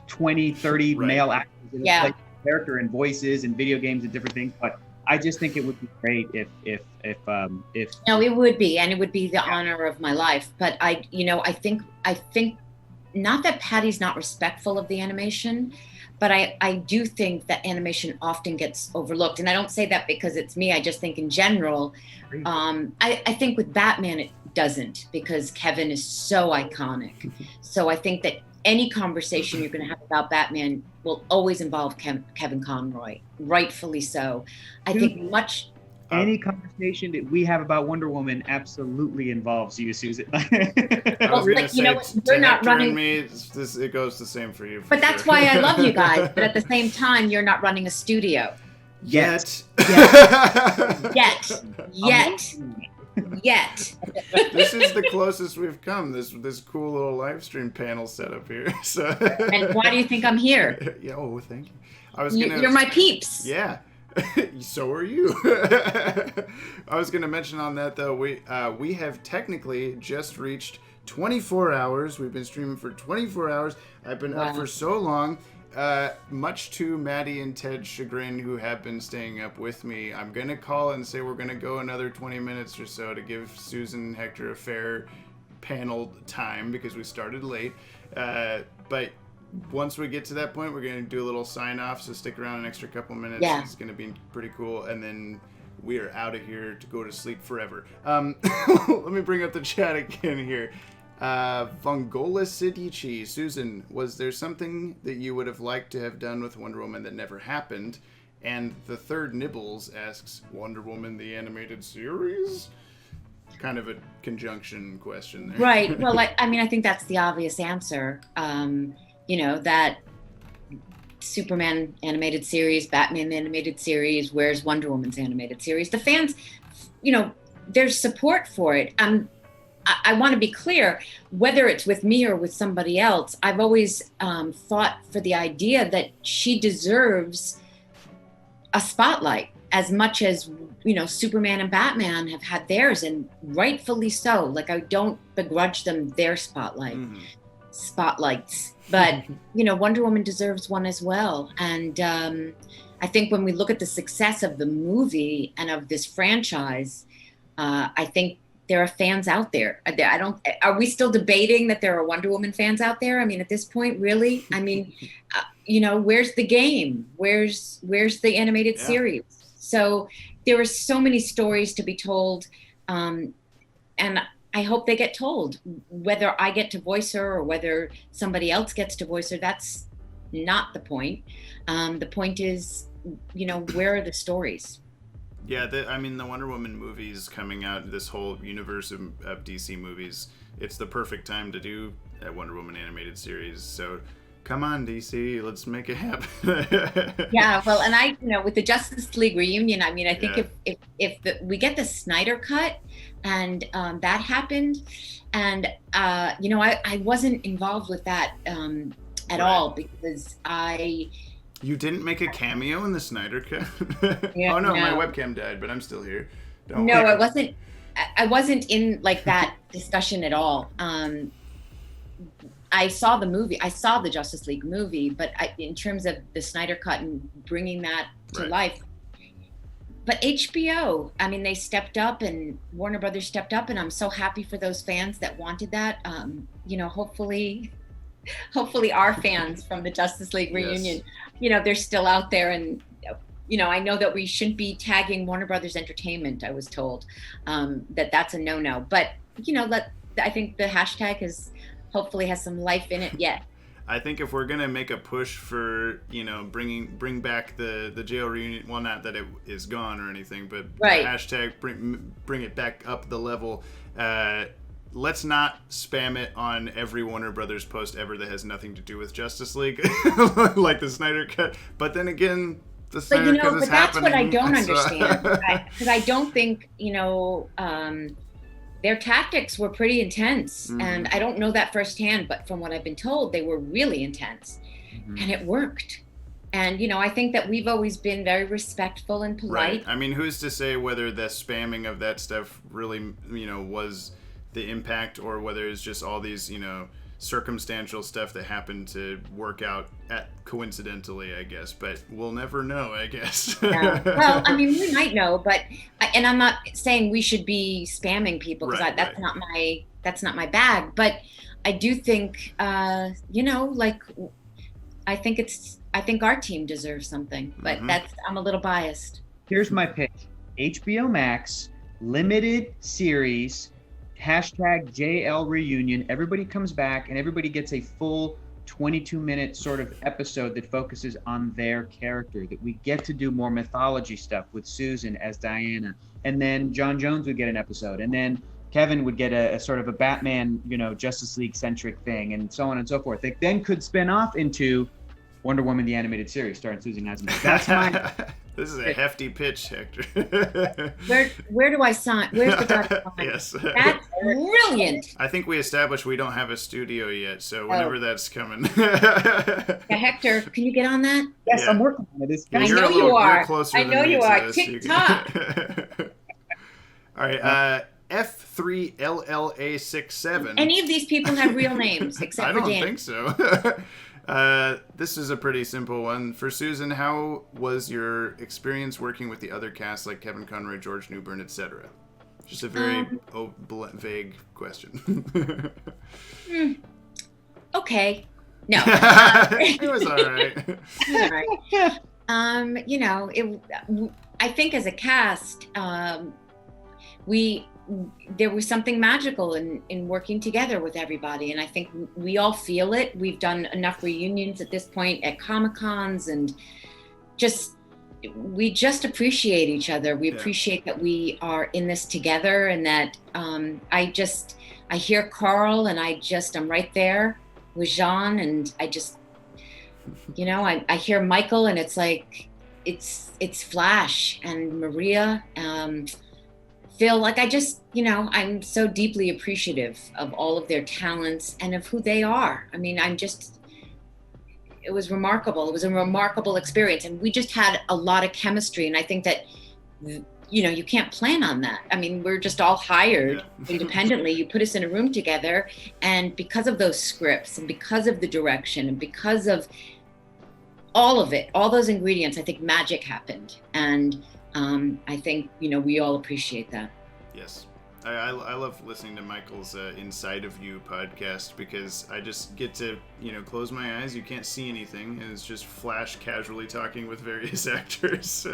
20, 30 male actors in play character and voices and video games and different things. But I just think it would be great if no, it would be, and it would be the honor of my life. But I think not that Patty's not respectful of the animation, but I do think that animation often gets overlooked. And I don't say that because it's me. I just think in general, I think with Batman, it doesn't, because Kevin is so iconic. So I think that any conversation you're going to have about Batman will always involve Kevin Conroy, rightfully so. I think any conversation that we have about Wonder Woman absolutely involves you, Susan. I was gonna say, you're not running me. It goes the same for you. But that's why I love you guys. But at the same time, you're not running a studio yet. Yet. This is the closest we've come. This cool little live stream panel setup here. So. And why do you think I'm here? Yeah. Oh, thank you. You're my peeps. Yeah. So are you. I was going to mention on that though, we have technically just reached 24 hours. We've been streaming for 24 hours. I've been up for so long. Much to Maddie and Ted's chagrin, who have been staying up with me, I'm going to call and say we're going to go another 20 minutes or so to give Susan and Hector a fair panel time because we started late. But once we get to that point, we're going to do a little sign off, so stick around an extra couple minutes. Yeah. It's going to be pretty cool. And then we are out of here to go to sleep forever. Let me bring up the chat again here. Vongola Sidici. Susan, was there something that you would have liked to have done with Wonder Woman that never happened? And the third Nibbles asks, Wonder Woman the animated series? Kind of a conjunction question there. Right. Well, I mean, I think that's the obvious answer. That Superman animated series, Batman animated series, where's Wonder Woman's animated series? The fans, there's support for it. I want to be clear, whether it's with me or with somebody else, I've always fought for the idea that she deserves a spotlight as much as, Superman and Batman have had theirs, and rightfully so. Like, I don't begrudge them their spotlights. But, Wonder Woman deserves one as well. And I think when we look at the success of the movie and of this franchise, I think there are fans out there. Are we still debating that there are Wonder Woman fans out there? I mean, at this point, really? I mean, where's the game? Where's the animated series? So there are so many stories to be told. And I hope they get told. Whether I get to voice her or whether somebody else gets to voice her, that's not the point. The point is, where are the stories? Yeah, the Wonder Woman movies coming out, this whole universe of DC movies, it's the perfect time to do a Wonder Woman animated series. So come on, DC, let's make it happen. Yeah, well, and with the Justice League reunion, I think if we get the Snyder cut and that happened, and I wasn't involved with that at all because You didn't make a cameo in the Snyder cut? Yeah, no, my webcam died, but I'm still here. I wasn't in like that discussion at all. I saw the movie. I saw the Justice League movie, but in terms of the Snyder cut and bringing that to life. But HBO, they stepped up, and Warner Brothers stepped up, and I'm so happy for those fans that wanted that. Hopefully our fans from the Justice League reunion, they're still out there. And, I know that we shouldn't be tagging Warner Brothers Entertainment. I was told that's a no-no. But, I think the hashtag hopefully has some life in it yet. I think if we're going to make a push for, bring back the jail reunion, well, not that it is gone or anything, but hashtag bring it back up the level. Let's not spam it on every Warner Brothers post ever that has nothing to do with Justice League, like the Snyder Cut. But then again, the Snyder Cut is happening. But that's what I don't understand. Because I don't think, their tactics were pretty intense. Mm-hmm. And I don't know that firsthand, but from what I've been told, they were really intense. Mm-hmm. And it worked. And, I think that we've always been very respectful and polite. Right. Who's to say whether the spamming of that stuff really, was the impact, or whether it's just all these, circumstantial stuff that happened to work out coincidentally, I guess. But we'll never know, I guess. Yeah. Well, we might know, but and I'm not saying we should be spamming people because that's not my bag. But I do think, I think it's I think our team deserves something, but I'm a little biased. Here's my pitch. HBO Max, limited series, #JLReunion. Everybody comes back and everybody gets a full 22-minute sort of episode that focuses on their character, that we get to do more mythology stuff with Susan as Diana. And then John Jones would get an episode. And then Kevin would get a sort of a Batman, Justice League centric thing, and so on and so forth. They then could spin off into Wonder Woman, the animated series, starring Susan Eisenberg. That's my... This is a hefty pitch, Hector. Where do I sign? Where's the dotted line? Yes. That's brilliant. I think we established we don't have a studio yet, so whenever that's coming. Hector, can you get on that? Yes, I'm working on it. I know you are. I know you are. TikTok. All right. F3LLA67. Any of these people have real names except for Dan? I don't think so. This is a pretty simple one. For Susan, how was your experience working with the other cast like Kevin Conroy, George Newbern, etc.? Just a very vague question. Okay. No. It was all right. I think as a cast, there was something magical in working together with everybody, and I think we all feel it. We've done enough reunions at this point at Comic-Cons, and we just appreciate each other. We appreciate that we are in this together, and that I hear Carl, and I'm right there with Jean, and I hear Michael, and it's like it's Flash and Maria. Feel like I'm so deeply appreciative of all of their talents and of who they are. I mean, it was remarkable. It was a remarkable experience. And we just had a lot of chemistry. And I think that, you can't plan on that. I mean, we're just all hired independently. You put us in a room together, and because of those scripts and because of the direction and because of all of it, all those ingredients, I think magic happened. And I think, we all appreciate that. Yes. I love listening to Michael's Inside of You podcast, because I just get to, close my eyes. You can't see anything. And it's just Flash casually talking with various actors.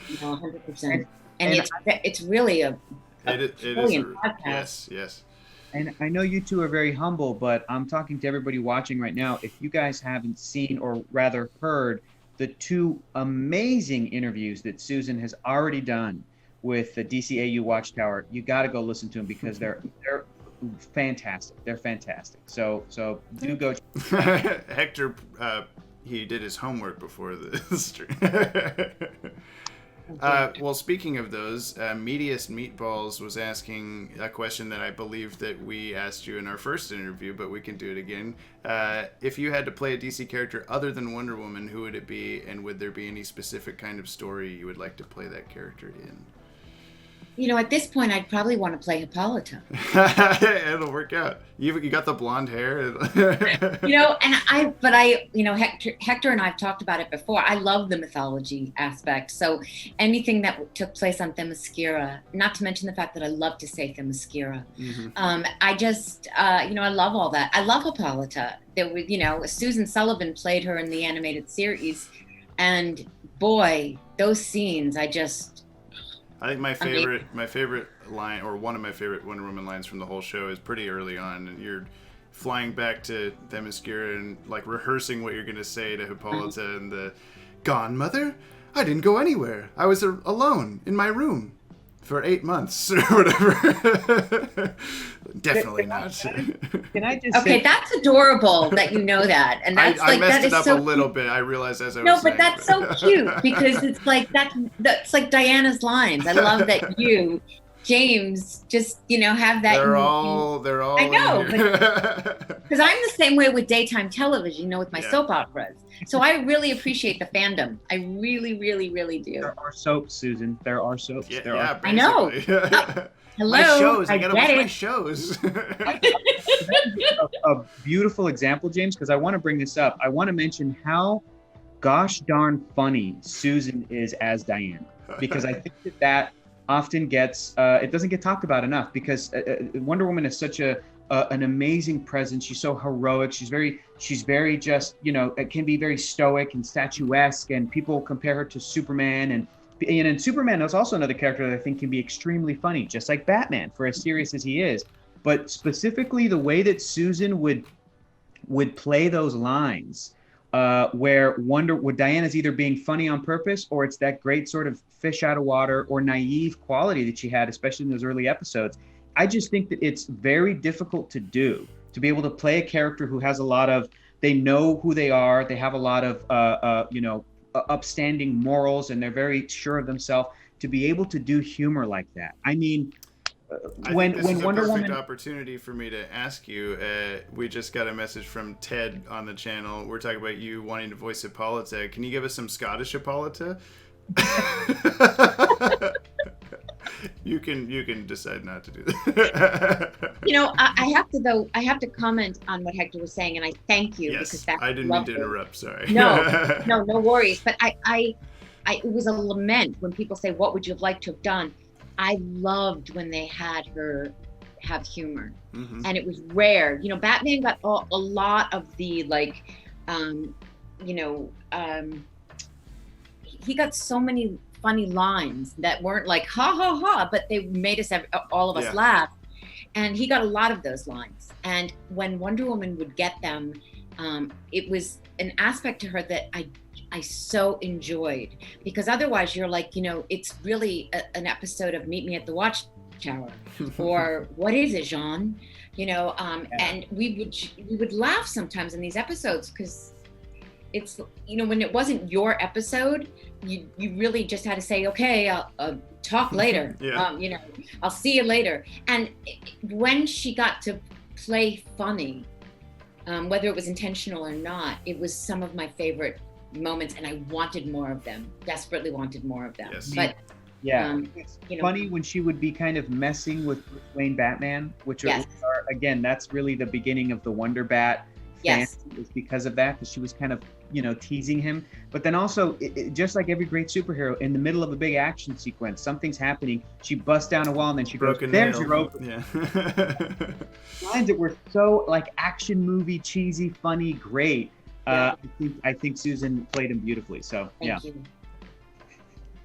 100%. And it's really a brilliant podcast. Yes. And I know you two are very humble, but I'm talking to everybody watching right now. If you guys haven't seen, or rather heard, the two amazing interviews that Susan has already done with the DCAU Watchtower, you got to go listen to them, because they're fantastic. They're fantastic. So do go. Hector, he did his homework before the stream. Well, speaking of those, Meatiest Meatballs was asking a question that I believe that we asked you in our first interview, but we can do it again. If you had to play a DC character other than Wonder Woman, who would it be, and would there be any specific kind of story you would like to play that character in? At this point, I'd probably want to play Hippolyta. It'll work out. You got the blonde hair. Hector and I've talked about it before. I love the mythology aspect. So anything that took place on Themyscira, not to mention the fact that I love to say Themyscira. I love all that. I love Hippolyta. There was, Susan Sullivan played her in the animated series, and boy, those scenes, I think my favorite line, or one of my favorite Wonder Woman lines from the whole show, is pretty early on, and you're flying back to Themyscira and rehearsing what you're going to say to Hippolyta, and the "Gone, mother? I didn't go anywhere. I was alone in my room for 8 months," or whatever. Definitely not. Can I just say, that's adorable that you know that, and that's I messed it up a little bit. I realized as I was saying. No, but that's so cute, because it's like that's like Diana's lines. I love that you, James, just have that. They're all. I know, because I'm the same way with daytime television, with my soap operas. So I really appreciate the fandom. I really, really, really do. There are soaps, Susan. There are soaps. Yeah, I know. Hello. My shows. I gotta watch my shows. a beautiful example, James, because I want to bring this up. I want to mention how gosh darn funny Susan is as Diana, because I think that often gets it doesn't get talked about enough, because Wonder Woman is such an amazing presence. She's so heroic. She's very just, it can be very stoic and statuesque, and people compare her to Superman. And Superman is also another character that I think can be extremely funny, just like Batman, for as serious as he is. But specifically the way that Susan would play those lines, where Diana's either being funny on purpose, or it's that great sort of fish out of water or naive quality that she had, especially in those early episodes. I just think that it's very difficult to do, to be able to play a character who has they know who they are, they have a lot of, upstanding morals, and they're very sure of themselves, to be able to do humor like that. I mean, when Wonder Woman, perfect opportunity for me to ask you. We just got a message from Ted on the channel. We're talking about you wanting to voice Hippolyta. Can you give us some Scottish Hippolyta? You can decide not to do that. I have to comment on what Hector was saying, and I thank you, yes, because that's I didn't mean to interrupt. Sorry. No worries. But it was a lament when people say, "What would you have liked to have done?" I loved when they had her have humor, and it was rare. Batman got a lot of the he got so many funny lines that weren't like ha ha ha, but they made all of us laugh. And he got a lot of those lines. And when Wonder Woman would get them, it was an aspect to her that I so enjoyed, because otherwise you're like, it's really an episode of Meet Me at the Watchtower, or what is it, Jean? And we would laugh sometimes in these episodes, because it's, when it wasn't your episode, you really just had to say, okay, I'll talk later. I'll see you later. And when she got to play funny, whether it was intentional or not, it was some of my favorite moments, and I wanted more of them, desperately wanted more of them. Yes. But it's funny when she would be kind of messing with Bruce Wayne Batman, which again, that's really the beginning of the Wonderbat. Yes, is because of that, because she was kind of teasing him. But then also, just like every great superhero, in the middle of a big action sequence, something's happening, she busts down a wall, and then she goes, "There's your rope." Yeah. Lines that were so like action movie, cheesy, funny, great. I think Susan played him beautifully. So Thank you.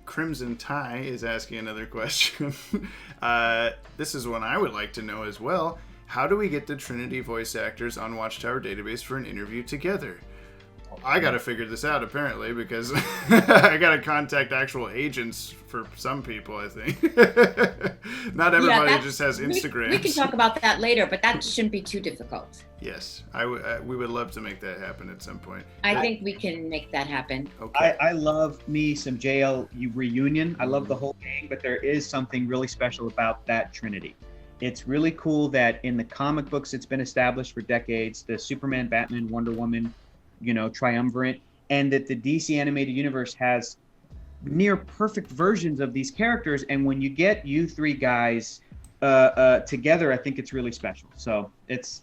Crimson Tie is asking another question. This is one I would like to know as well. How do we get the Trinity voice actors on Watchtower Database for an interview together? I got to figure this out, apparently, because I got to contact actual agents for some people, I think. Not everybody just has Instagrams. We can talk about that later, but that shouldn't be too difficult. Yes, we would love to make that happen at some point. I think we can make that happen. Okay. I love me some JL reunion. I love the whole gang, but there is something really special about that Trinity. It's really cool that in the comic books, it's been established for decades, the Superman, Batman, Wonder Woman, triumvirate, and that the DC animated universe has near perfect versions of these characters. And when you get you three guys together, I think it's really special. So it's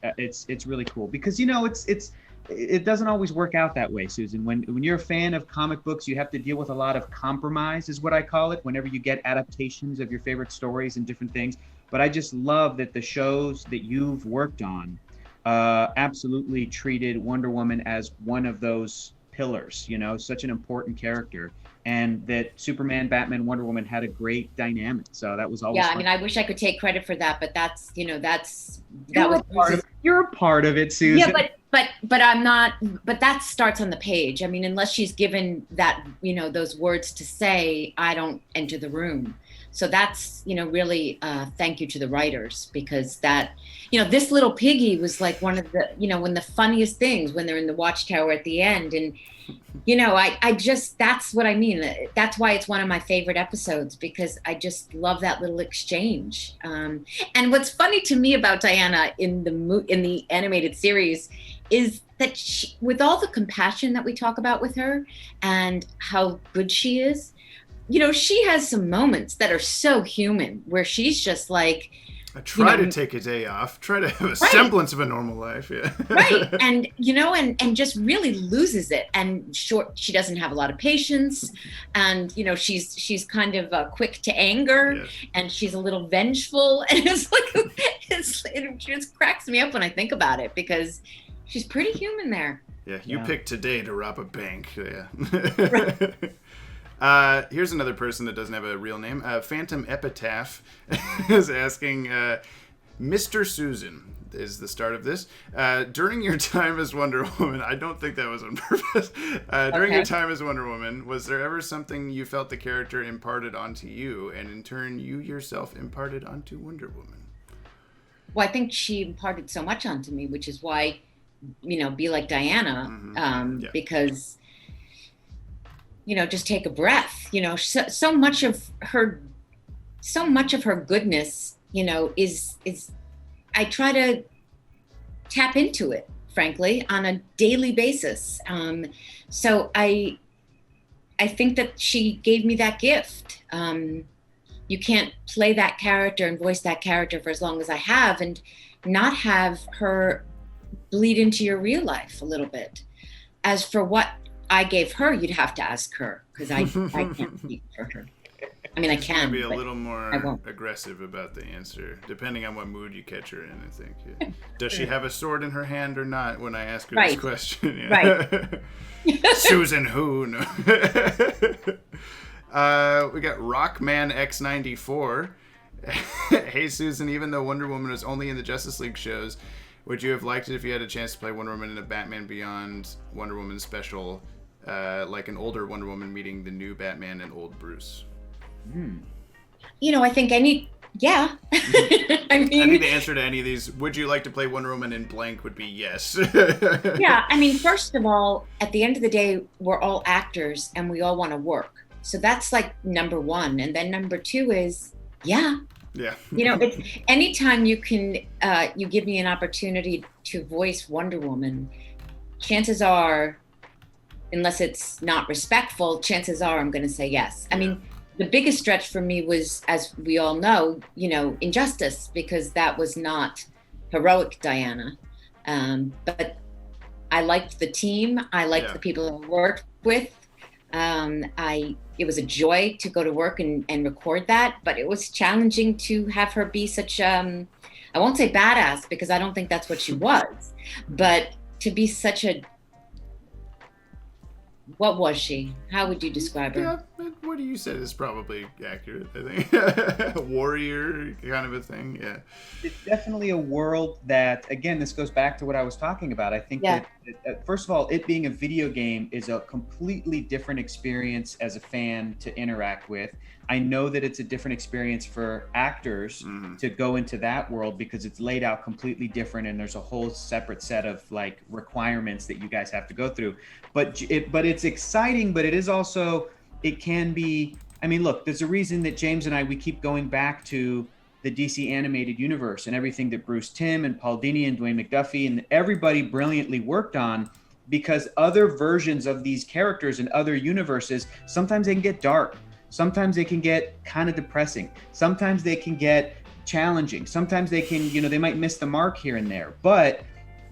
really cool, because it doesn't always work out that way, Susan. When you're a fan of comic books, you have to deal with a lot of compromise, is what I call it, whenever you get adaptations of your favorite stories and different things. But I just love that the shows that you've worked on absolutely treated Wonder Woman as one of those pillars, such an important character, and that Superman, Batman, Wonder Woman had a great dynamic. So that was always fun. I mean, I wish I could take credit for that, but you're a part of it, Susan. Yeah, but I'm not. But that starts on the page. I mean, unless she's given that, those words to say, I don't enter the room. So that's, really thank you to the writers, because that, this little piggy was like one of the, one of the funniest things when they're in the Watchtower at the end. And, I just, that's what I mean. That's why it's one of my favorite episodes, because I just love that little exchange. And what's funny to me about Diana in the animated series is that she, with all the compassion that we talk about with her and how good she is, she has some moments that are so human, where she's just like, I try to take a day off, try to have a semblance of a normal life. Yeah. Right. And, and just really loses it. And she doesn't have a lot of patience. And, she's kind of quick to anger, and she's a little vengeful. And it's like, it just cracks me up when I think about it, because she's pretty human there. Yeah. You picked today to rob a bank. Yeah. Here's another person that doesn't have a real name. Phantom Epitaph is asking, Mr. Susan is the start of this. During your time as Wonder Woman, I don't think that was on purpose. During your time as Wonder Woman, was there ever something you felt the character imparted onto you, and in turn you yourself imparted onto Wonder Woman? Well, I think she imparted so much onto me, which is why, be like Diana, because... just take a breath. So much of her goodness, is I try to tap into it, frankly, on a daily basis. So I think that she gave me that gift. You can't play that character and voice that character for as long as I have and not have her bleed into your real life a little bit. As for what I gave her, you'd have to ask her, because I can't speak for her. I mean, I can. Be a little more aggressive about the answer, depending on what mood you catch her in, I think. Yeah. Does she have a sword in her hand or not when I ask her this question? Yeah. Right. Susan who? No. We got Rockman X94. Hey, Susan, even though Wonder Woman was only in the Justice League shows, would you have liked it if you had a chance to play Wonder Woman in a Batman Beyond Wonder Woman special, like an older Wonder Woman meeting the new Batman and old Bruce? I think I mean, I think the answer to any of these, would you like to play Wonder Woman in blank, would be yes. Yeah, I mean, first of all, at the end of the day, we're all actors and we all want to work. So that's like number one. And then number two is, yeah. It's anytime you can, you give me an opportunity to voice Wonder Woman, chances are, unless it's not respectful, chances are I'm going to say yes. I mean, the biggest stretch for me was, as we all know, Injustice, because that was not heroic Diana. But I liked the team. I liked the people I worked with. It was a joy to go to work and record that, but it was challenging to have her be such, I won't say badass, because I don't think that's what she was, but to be such a, what was she? How would you describe her? Yeah, what you said is probably accurate, I think. Warrior kind of a thing, yeah. It's definitely a world that, again, this goes back to what I was talking about. I think that, first of all, it being a video game is a completely different experience as a fan to interact with. I know that it's a different experience for actors to go into that world, because it's laid out completely different, and there's a whole separate set of like requirements that you guys have to go through. But it's exciting, but it is also, it can be, I mean, look, there's a reason that James and I, we keep going back to the DC animated universe and everything that Bruce Timm and Paul Dini and Dwayne McDuffie and everybody brilliantly worked on, because other versions of these characters in other universes, sometimes they can get dark. Sometimes they can get kind of depressing. Sometimes they can get challenging. Sometimes they can, they might miss the mark here and there. But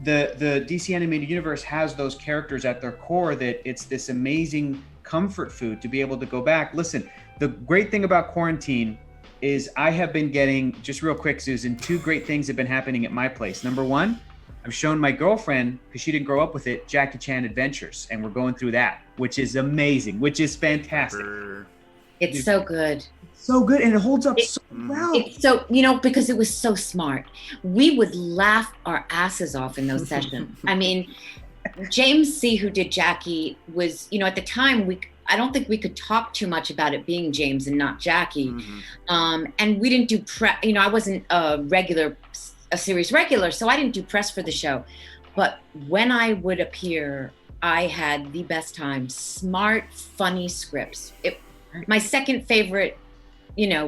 the DC animated universe has those characters at their core that it's this amazing comfort food to be able to go back. Listen, the great thing about quarantine is I have been getting, just real quick, Susan, two great things have been happening at my place. Number one, I've shown my girlfriend, because she didn't grow up with it, Jackie Chan Adventures, and we're going through that, which is amazing, which is fantastic. It's so good. So good, and it holds up so well. It's so, because it was so smart. We would laugh our asses off in those sessions. I mean, James C., who did Jackie, was, at the time, I don't think we could talk too much about it being James and not Jackie. And we didn't do I wasn't a series regular, so I didn't do press for the show. But when I would appear, I had the best time. Smart, funny scripts. My second favorite,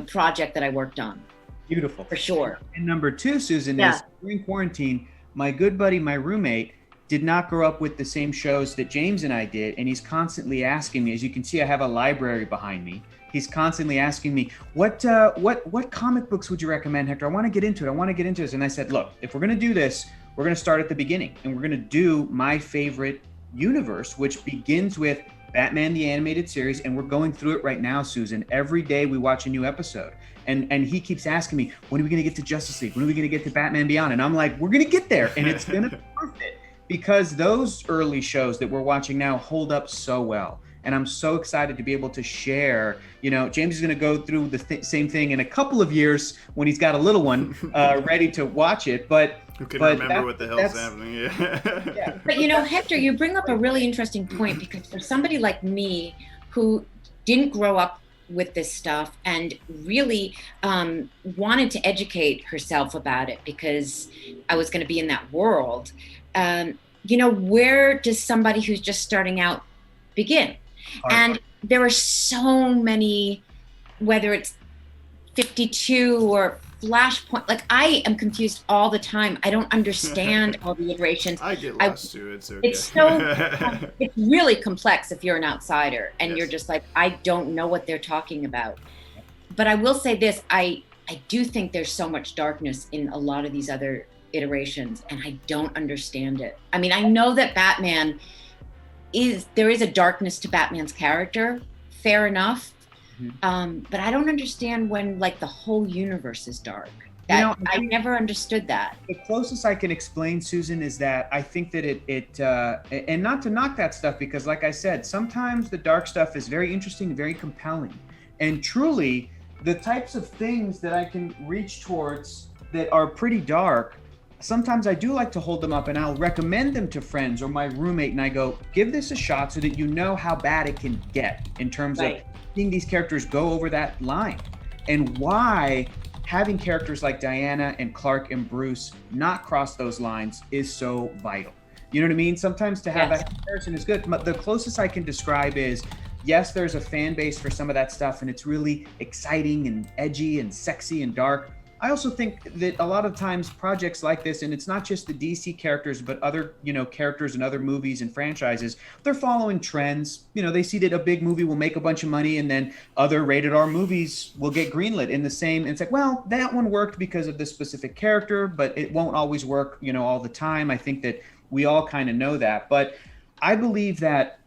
project that I worked on. Beautiful. For sure. And number two, Susan, is during quarantine, my good buddy, my roommate, did not grow up with the same shows that James and I did. And he's constantly asking me, as you can see, I have a library behind me. he's constantly asking me, what comic books would you recommend, Hector? I want to get into it. And I said, look, if we're going to do this, we're going to start at the beginning, and we're going to do my favorite universe, which begins with Batman the Animated Series, and we're going through it right now, Susan. Every day we watch a new episode. And he keeps asking me, when are we going to get to Justice League? When are we going to get to Batman Beyond? And I'm like, we're going to get there, and it's going to be worth it. Because those early shows that we're watching now hold up so well. And I'm so excited to be able to share. You know, James is going to go through the same thing in a couple of years when he's got a little one ready to watch it. But who can remember what the hell's happening? Yeah. But you know, Hector, you bring up a really interesting point, because for somebody like me who didn't grow up with this stuff and really wanted to educate herself about it because I was going to be in that world. You know, where does somebody who's just starting out begin? And there are so many, whether it's 52 or Flashpoint, like I am confused all the time. I don't understand all the iterations. I get lost too. It's okay. It's so, it's really complex if you're an outsider and you're just like, I don't know what they're talking about. But I will say this, I do think there's so much darkness in a lot of these other iterations, and I don't understand it. I mean, I know that Batman there is a darkness to Batman's character, fair enough. But I don't understand when like the whole universe is dark. I never understood that. The closest I can explain, Susan, is that I think that it and not to knock that stuff, because like I said, sometimes the dark stuff is very interesting, very compelling. And truly, the types of things that I can reach towards that are pretty dark, sometimes I do like to hold them up and I'll recommend them to friends or my roommate, and I go, give this a shot so that you know how bad it can get in terms of seeing these characters go over that line, and why having characters like Diana and Clark and Bruce not cross those lines is so vital. You know what I mean? Sometimes to have that comparison is good. But the closest I can describe is, yes, there's a fan base for some of that stuff and it's really exciting and edgy and sexy and dark. I also think that a lot of times projects like this, and it's not just the DC characters, but other, characters in other movies and franchises, they're following trends. They see that a big movie will make a bunch of money and then other rated R movies will get greenlit in the same. And it's like, well, that one worked because of this specific character, but it won't always work, all the time. I think that we all kind of know that. But I believe that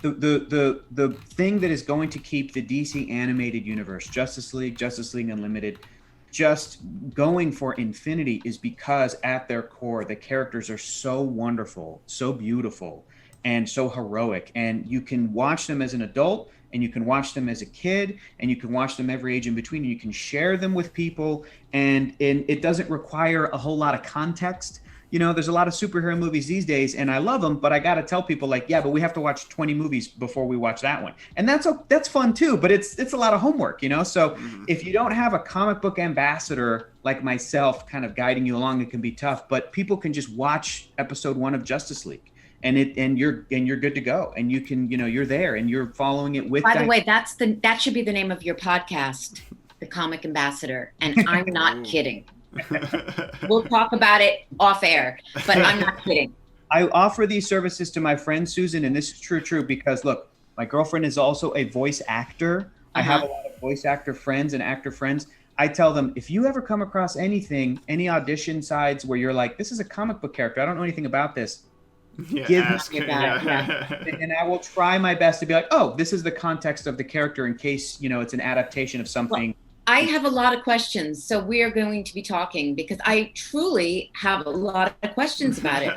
the thing that is going to keep the DC animated universe, Justice League Unlimited, just going for infinity is because at their core, the characters are so wonderful, so beautiful, and so heroic. And you can watch them as an adult, and you can watch them as a kid, and you can watch them every age in between, and you can share them with people. And it doesn't require a whole lot of context. There's a lot of superhero movies these days, and I love them, but I got to tell people but we have to watch 20 movies before we watch that one. And that's fun too, but it's a lot of homework, So if you don't have a comic book ambassador like myself kind of guiding you along, it can be tough, but people can just watch episode 1 of Justice League and you're good to go. And you can, you're there and you're following it with. By the way, that should be the name of your podcast, The Comic Ambassador. And I'm not kidding. We'll talk about it off air, but I'm not kidding. I offer these services to my friend Susan, and this is true because look, my girlfriend is also a voice actor. I have a lot of voice actor friends and actor friends. I tell them, if you ever come across any audition sides where you're like, this is a comic book character, I don't know anything about this, give me about it. And I will try my best to be like, oh, this is the context of the character in case, it's an adaptation of something. Well, I have a lot of questions, so we are going to be talking because I truly have a lot of questions about it.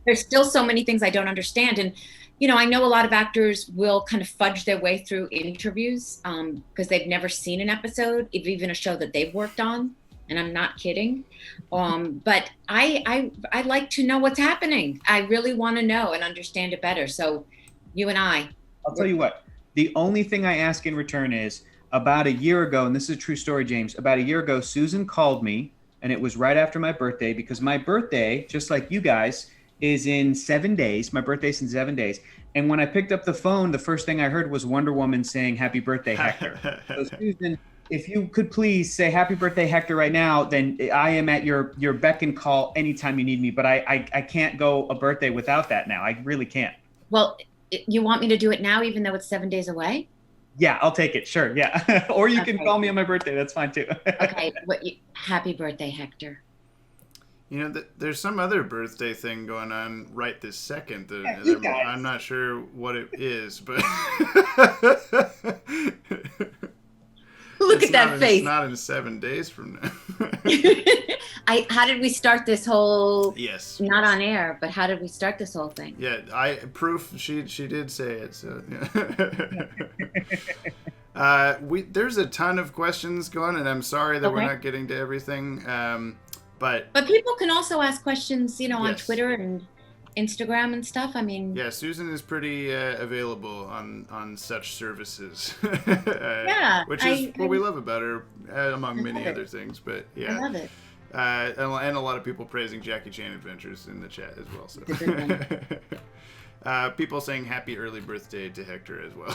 There's still so many things I don't understand. And, I know a lot of actors will kind of fudge their way through interviews because they've never seen an episode, even a show that they've worked on. And I'm not kidding. But I like to know what's happening. I really want to know and understand it better. So you and I'll tell you what, the only thing I ask in return is, about a year ago, and this is a true story, James, about a year ago, Susan called me, and it was right after my birthday, because my birthday, just like you guys, is in 7 days. My birthday's in 7 days. And when I picked up the phone, the first thing I heard was Wonder Woman saying, happy birthday, Hector. So Susan, if you could please say happy birthday, Hector, right now, then I am at your beck and call anytime you need me. But I can't go a birthday without that now. I really can't. Well, you want me to do it now, even though it's 7 days away? Yeah, I'll take it. Sure. Yeah. Or you can call me on my birthday. That's fine too. Okay. Happy birthday, Hector. You know, there's some other birthday thing going on right this second. I'm not sure what it is, but look at that face. It's not in 7 days from now. How did we start this whole? Yes. Not on air, but how did we start this whole thing? Yeah, proof. She did say it. So yeah. There's a ton of questions going, and I'm sorry that we're not getting to everything. But people can also ask questions, on yes. Twitter and Instagram and stuff. I mean, yeah, Susan is pretty available on such services. Which is what we love about her, among many other things. But yeah, I love it. And a lot of people praising Jackie Chan Adventures in the chat as well. So. People saying happy early birthday to Hector as well.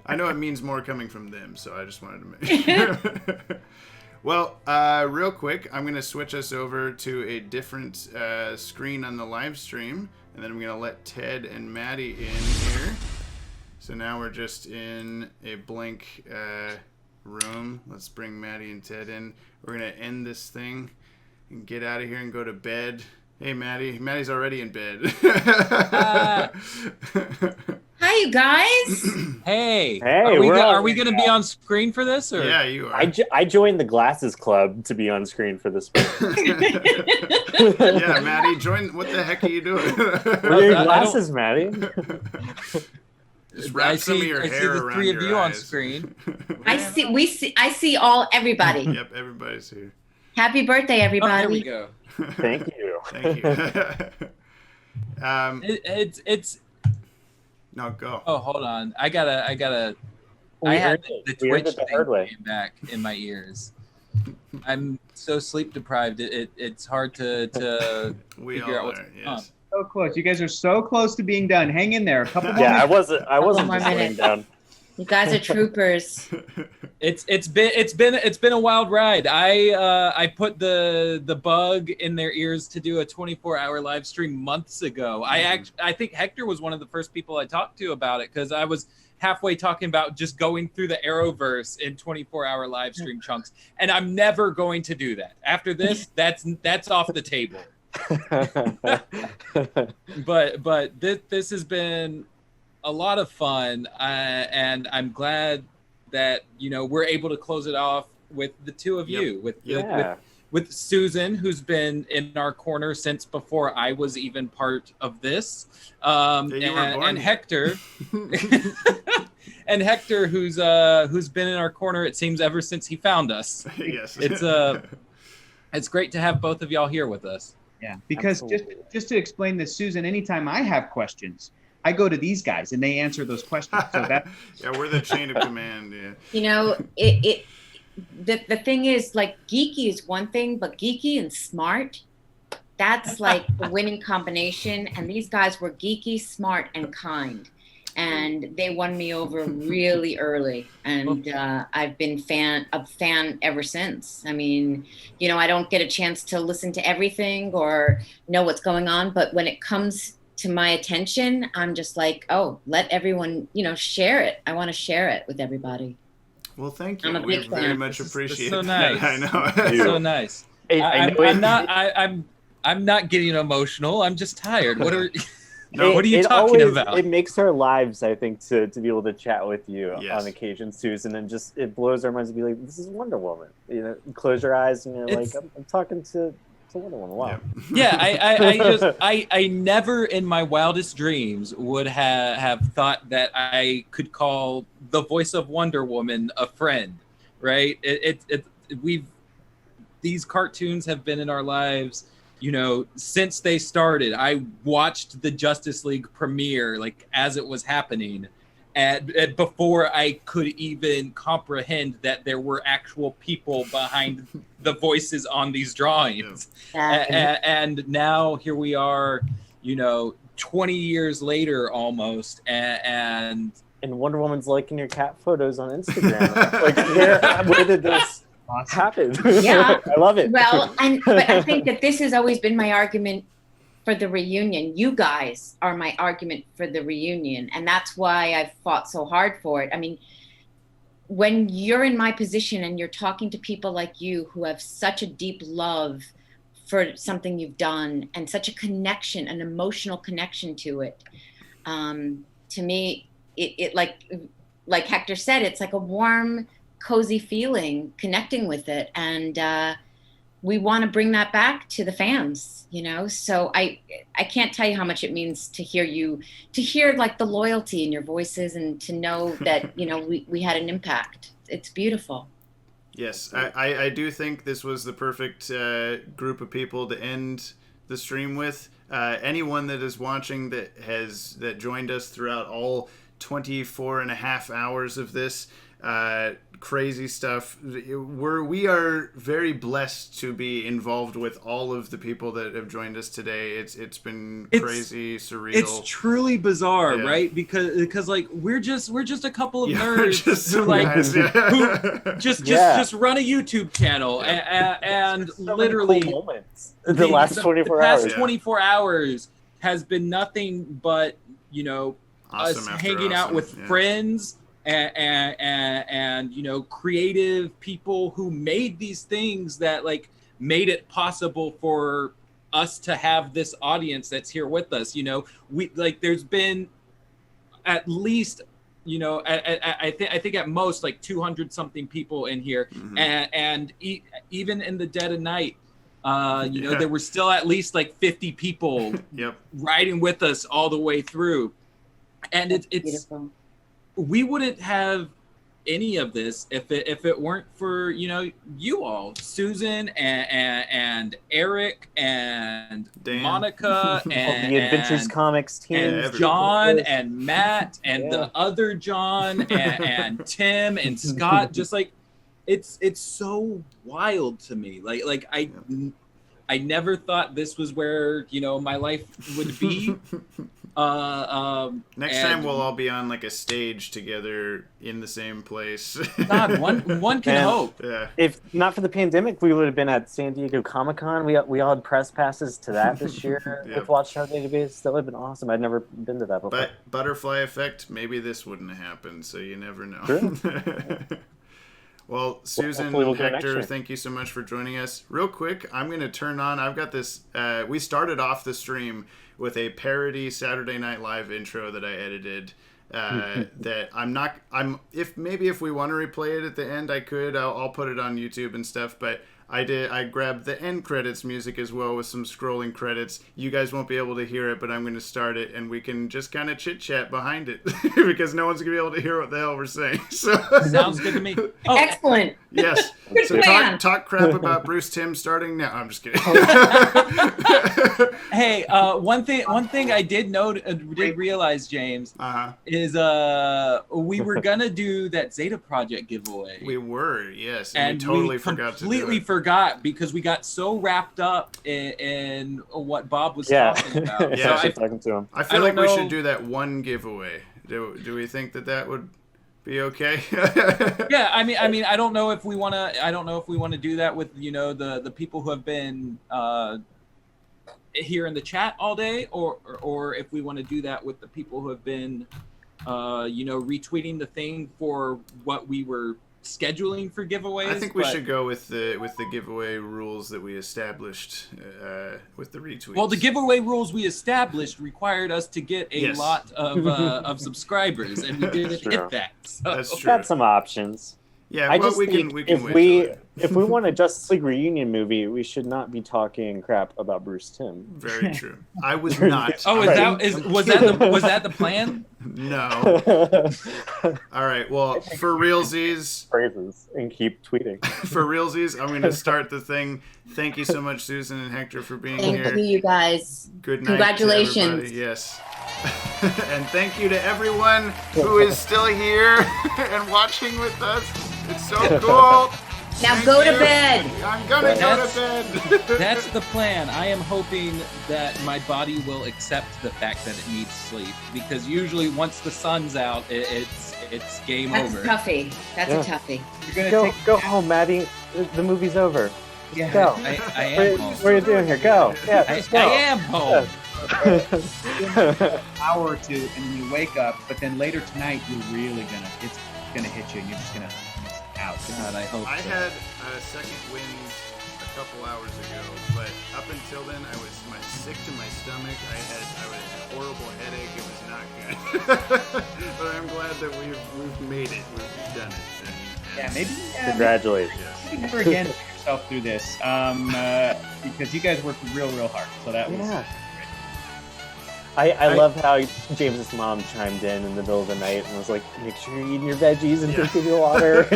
I know it means more coming from them, so I just wanted to make sure. Well, real quick, I'm going to switch us over to a different screen on the live stream, and then I'm going to let Ted and Maddie in here. So now we're just in a blank room. Let's bring Maddie and Ted in. We're going to end this thing and get out of here and go to bed. Hey, Maddie. Maddie's already in bed. Hi, you guys. Hey. Are we going to be on screen for this? Or? Yeah, you are. I joined the Glasses Club to be on screen for this. Yeah, Maddie, join. What the heck are you doing? Where are your glasses, Maddie? Just wrap some of your hair around the three of you eyes. on screen. I see everybody. Yep, everybody's here. Happy birthday, everybody. Oh, there we go. Thank you. Thank you. It's. No, go. Oh, hold on. I gotta. We I had earned the it. We earned Twitch it the thing hard way. came back in my ears. I'm so sleep deprived. It's hard to We figure all out what's are, going on. yes. So close. You guys are so close to being done. Hang in there. A couple more Yeah, I minutes. wasn't more just laying minutes. down. You guys are troopers. It's been a wild ride. I put the bug in their ears to do a 24-hour live stream months ago. I think Hector was one of the first people I talked to about it, because I was halfway talking about just going through the Arrowverse in 24-hour live stream chunks, and I'm never going to do that. After this, that's off the table. But this has been a lot of fun, and I'm glad that we're able to close it off with the two of you, with Susan, who's been in our corner since before I was even part of this, and Hector, and Hector, who's been in our corner, it seems, ever since he found us. Yes. It's great to have both of y'all here with us. Yeah, because just to explain this, Susan, anytime I have questions, I go to these guys and they answer those questions. So that yeah, we're the chain of command. Yeah. The thing is, like, geeky is one thing, but geeky and smart, that's like the winning combination. And these guys were geeky, smart, and kind. And they won me over really early. And I've been a fan ever since. I mean, I don't get a chance to listen to everything or know what's going on. But when it comes to my attention, I'm just like, oh, let everyone, share it. I want to share it with everybody. Well, thank you. I'm a big fan. Very much appreciate so it. nice. I know. It's so nice. I'm not getting emotional. I'm just tired. What are you talking about? It makes our lives, I think, to be able to chat with you on occasion, Susan, and just it blows our minds to be like, this is Wonder Woman. Close your eyes and you're like, I'm talking to Wonder Woman. Wow. Yeah, I never in my wildest dreams would have thought that I could call the voice of Wonder Woman a friend, right? These cartoons have been in our lives, since they started. I watched the Justice League premiere, like, as it was happening, and before I could even comprehend that there were actual people behind the voices on these drawings. And now here we are, 20 years later almost, and Wonder Woman's liking your cat photos on Instagram. Like, where did this happen? Yeah. I love it. Well, but I think that this has always been my argument for the reunion. You guys are my argument for the reunion. And that's why I've fought so hard for it. I mean, when you're in my position and you're talking to people like you who have such a deep love for something you've done and such a connection, an emotional connection to it, to me, it like Hector said, it's like a warm, cozy feeling connecting with it. And we want to bring that back to the fans, you know? So I can't tell you how much it means to hear like the loyalty in your voices and to know that, you know, we had an impact. It's beautiful. Yes, I do think this was the perfect group of people to end the stream with. Anyone that is watching that joined us throughout all 24 and a half hours of this crazy stuff. We are very blessed to be involved with all of the people that have joined us today. It's been crazy, surreal. It's truly bizarre, right? Because like we're just a couple of nerds who like who just run a YouTube channel and so literally cool moments. The last 24 hours. The past 24 hours has been nothing but, you know, us hanging out with friends and you know, creative people who made these things that like made it possible for us to have this audience that's here with us. You know, we like there's been at least, you know, I think at most like 200 something people in here, and even in the dead of night, you know, there were still at least like 50 people riding with us all the way through. And it's beautiful. We wouldn't have any of this if it weren't for, you know, you all, Susan and Eric and Dan. Monica and the Adventures Comics team, and John and Matt and the other John and Tim and Scott. Just like it's so wild to me. Like I never thought this was where, you know, my life would be. Next time we'll all be on like a stage together in the same place. God, one can hope. Yeah. If not for the pandemic, we would have been at San Diego Comic-Con. We all had press passes to that this year with Watchtower Database. That would have been awesome. I'd never been to that before. But butterfly effect, maybe this wouldn't have happened, so you never know. True. Well, Susan and Hector, thank you so much for joining us. Real quick, I'm going to turn on, I've got this, we started off the stream with a parody Saturday Night Live intro that I edited that if we want to replay it at the end, I could, I'll put it on YouTube and stuff, but I grabbed the end credits music as well with some scrolling credits. You guys won't be able to hear it, but I'm going to start it and we can just kind of chit chat behind it because no one's going to be able to hear what the hell we're saying. So sounds good to me. Oh. Excellent. Yes. So talk crap about Bruce Timm starting now. I'm just kidding. Hey, one thing I did realize, James, is we were gonna do that Zeta Project giveaway. We were, yes, and we totally forgot to do it. Completely forgot because we got so wrapped up in what Bob was talking about. Yeah, so talking to him. I feel like we should do that one giveaway. Do we think that would be okay? Yeah, I mean, I don't know if we want to do that with, you know, the people who have been here in the chat all day, or if we want to do that with the people who have been, you know, retweeting the thing for what we were scheduling for giveaways. I think we should go with the giveaway rules that we established with the retweets. Well, the giveaway rules we established required us to get a lot of subscribers, and we didn't hit that. So. That's true. We've got some options. Yeah, I well, just we think can if we want a Justice League reunion movie, we should not be talking crap about Bruce Timm. Very true. I was not. Oh, was that the plan? No. All right. Well, for realsies, phrases and keep tweeting. For realsies, I'm going to start the thing. Thank you so much, Susan and Hector, for being here. Thank you, guys. Good night. Congratulations. Yes. And thank you to everyone who is still here and watching with us. It's so cool. Now go to bed. I'm gonna go to bed. That's the plan. I am hoping that my body will accept the fact that it needs sleep, because usually once the sun's out, it's game over. That's a toughie. That's a toughie. You're gonna go home, Maddie. The movie's over. Yeah, Go. I am home. What are you doing here? Go. Yeah, I just go. am home. An hour or two, and then you wake up. But then later tonight, it's gonna hit you, and you're just gonna miss out. God, I hope I so. had a second wind a couple hours ago, but up until then, I was sick to my stomach. I had a horrible headache. It was not good. But I'm glad that we've made it. We've done it. Yeah, maybe. Congratulations. Maybe never again put yourself through this, because you guys worked real hard. So that was. Yeah. I love how James's mom chimed in the middle of the night and was like, "Make sure you're eating your veggies and drinking your water."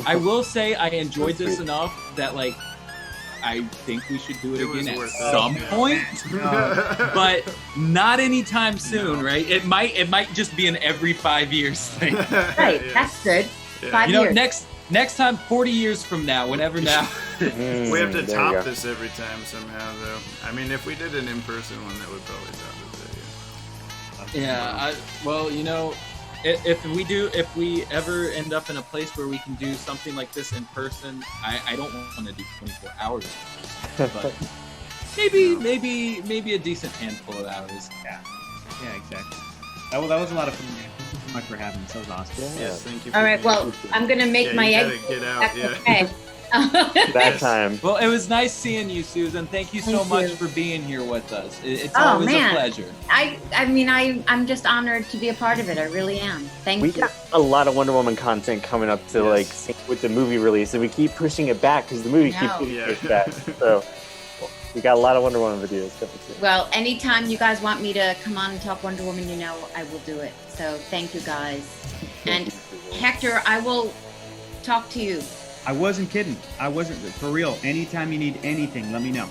I will say I enjoyed this enough that like I think we should do it again at some point, but not anytime soon, right? It might just be an every 5 years thing. Right, that's good. 5 years. Next time, 40 years from now, whenever now. We have to top this every time somehow, though. I mean, if we did an in-person one, that would probably top it. Yeah. Well, you know, if we ever end up in a place where we can do something like this in person, I don't want to do 24 hours, but maybe a decent handful of hours. Yeah, exactly. That was a lot of fun. Thank you so much for having us. That was awesome. Yes, thank you. All right, well, I'm gonna make my egg. Get out. That's Yeah. okay. That time. Well, it was nice seeing you, Susan. Thank you so Thank much you. for being here with us. It's Oh, always man. a pleasure. I mean, I'm just honored to be a part of it. I really am. Thank We you. got a lot of Wonder Woman content coming up to like sync with the movie release, and we keep pushing it back because the movie keeps getting pushed back. So we got a lot of Wonder Woman videos coming soon. Well, anytime you guys want me to come on and talk Wonder Woman, you know I will do it. So thank you guys. And Hector, I will talk to you. I wasn't kidding. I wasn't, for real. Anytime you need anything, let me know.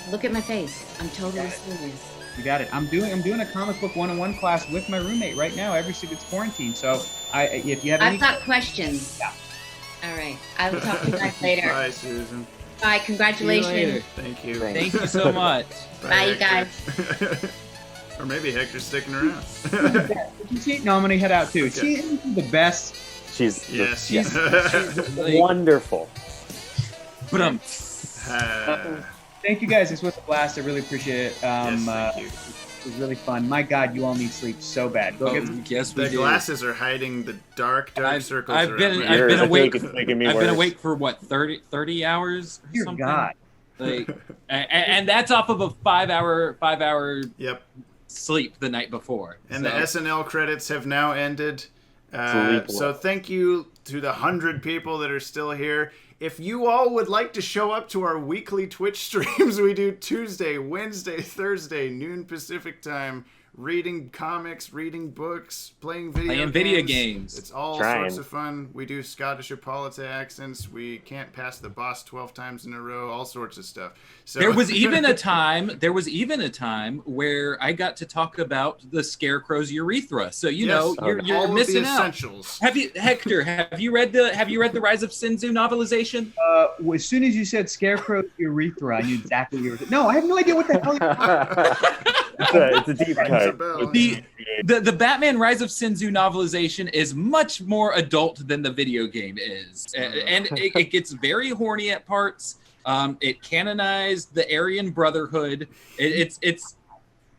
Look at my face. I'm totally serious. You got it. I'm doing a comic book 101 class with my roommate right now. It's quarantine. So if you have any, I've got questions. Yeah. All right. I will talk to you guys later. Bye, Susan. Bye. See you Congratulations. later. Thank you. Thank you so much. Bye, you Hector. Or maybe Hector's sticking around. No, I'm gonna head out too. Okay. She's the best. She's Yes. Like, wonderful. but Thank you guys. This was a blast. I really appreciate it. Yes, thank you. It was really fun. My God, you all need sleep so bad. Go get some. yes, we The do. glasses are hiding the dark circles. I've been around me. awake. It's making me I've been worse. awake for what 30 hours or Dear something. God. Like, and that's off of a 5 hour Yep. sleep the night before. And So- the SNL credits have now ended. Sleep So thank you to the 100 people that are still here. If you all would like to show up to our weekly Twitch streams, we do Tuesday, Wednesday, Thursday, noon Pacific time, reading comics, reading books, playing video games. It's all sorts of fun. We do Scottish Hippolyta accents. We can't pass the boss 12 times in a row. All sorts of stuff. So There was even a time where I got to talk about the Scarecrow's urethra. So you're all missing of the out. essentials. Hector, have you read the Rise of Sinzu novelization? As soon as you said Scarecrow's urethra, I knew exactly what you were saying. No, I have no idea what the hell you're talking about. It's a deep Rings cut. a bell. The Batman Rise of Sinzu novelization is much more adult than the video game is, and it gets very horny at parts. It canonized the Aryan Brotherhood. It's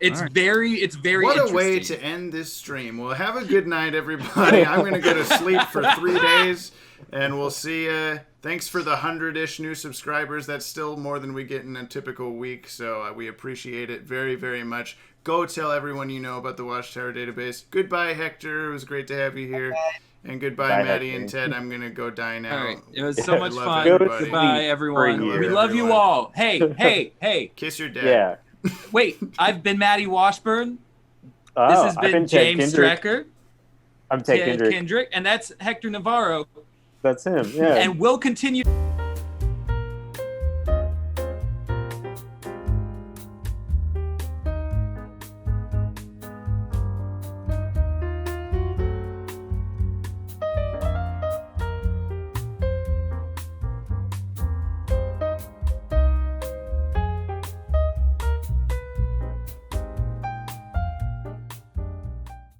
Right. very What a interesting. way to end this stream. Well, have a good night, everybody. I'm going to go to sleep for 3 days, and we'll see you. Thanks for the 100-ish new subscribers. That's still more than we get in a typical week, so we appreciate it very, very much. Go tell everyone you know about the Watchtower Database. Goodbye, Hector. It was great to have you here. And goodbye, Bye, Maddie Hector. and Ted. I'm going to go die now. All right, it was so much Love fun. everybody. Goodbye, everyone. Love We love you everyone. all. Hey. Kiss your dad. Yeah. Wait, I've been Maddie Washburn. Oh, This has I've been Ted James Kendrick. Strecker, I'm Ted Ted Kendrick. Kendrick, and that's Hector Navarro. That's him. Yeah. And we'll continue.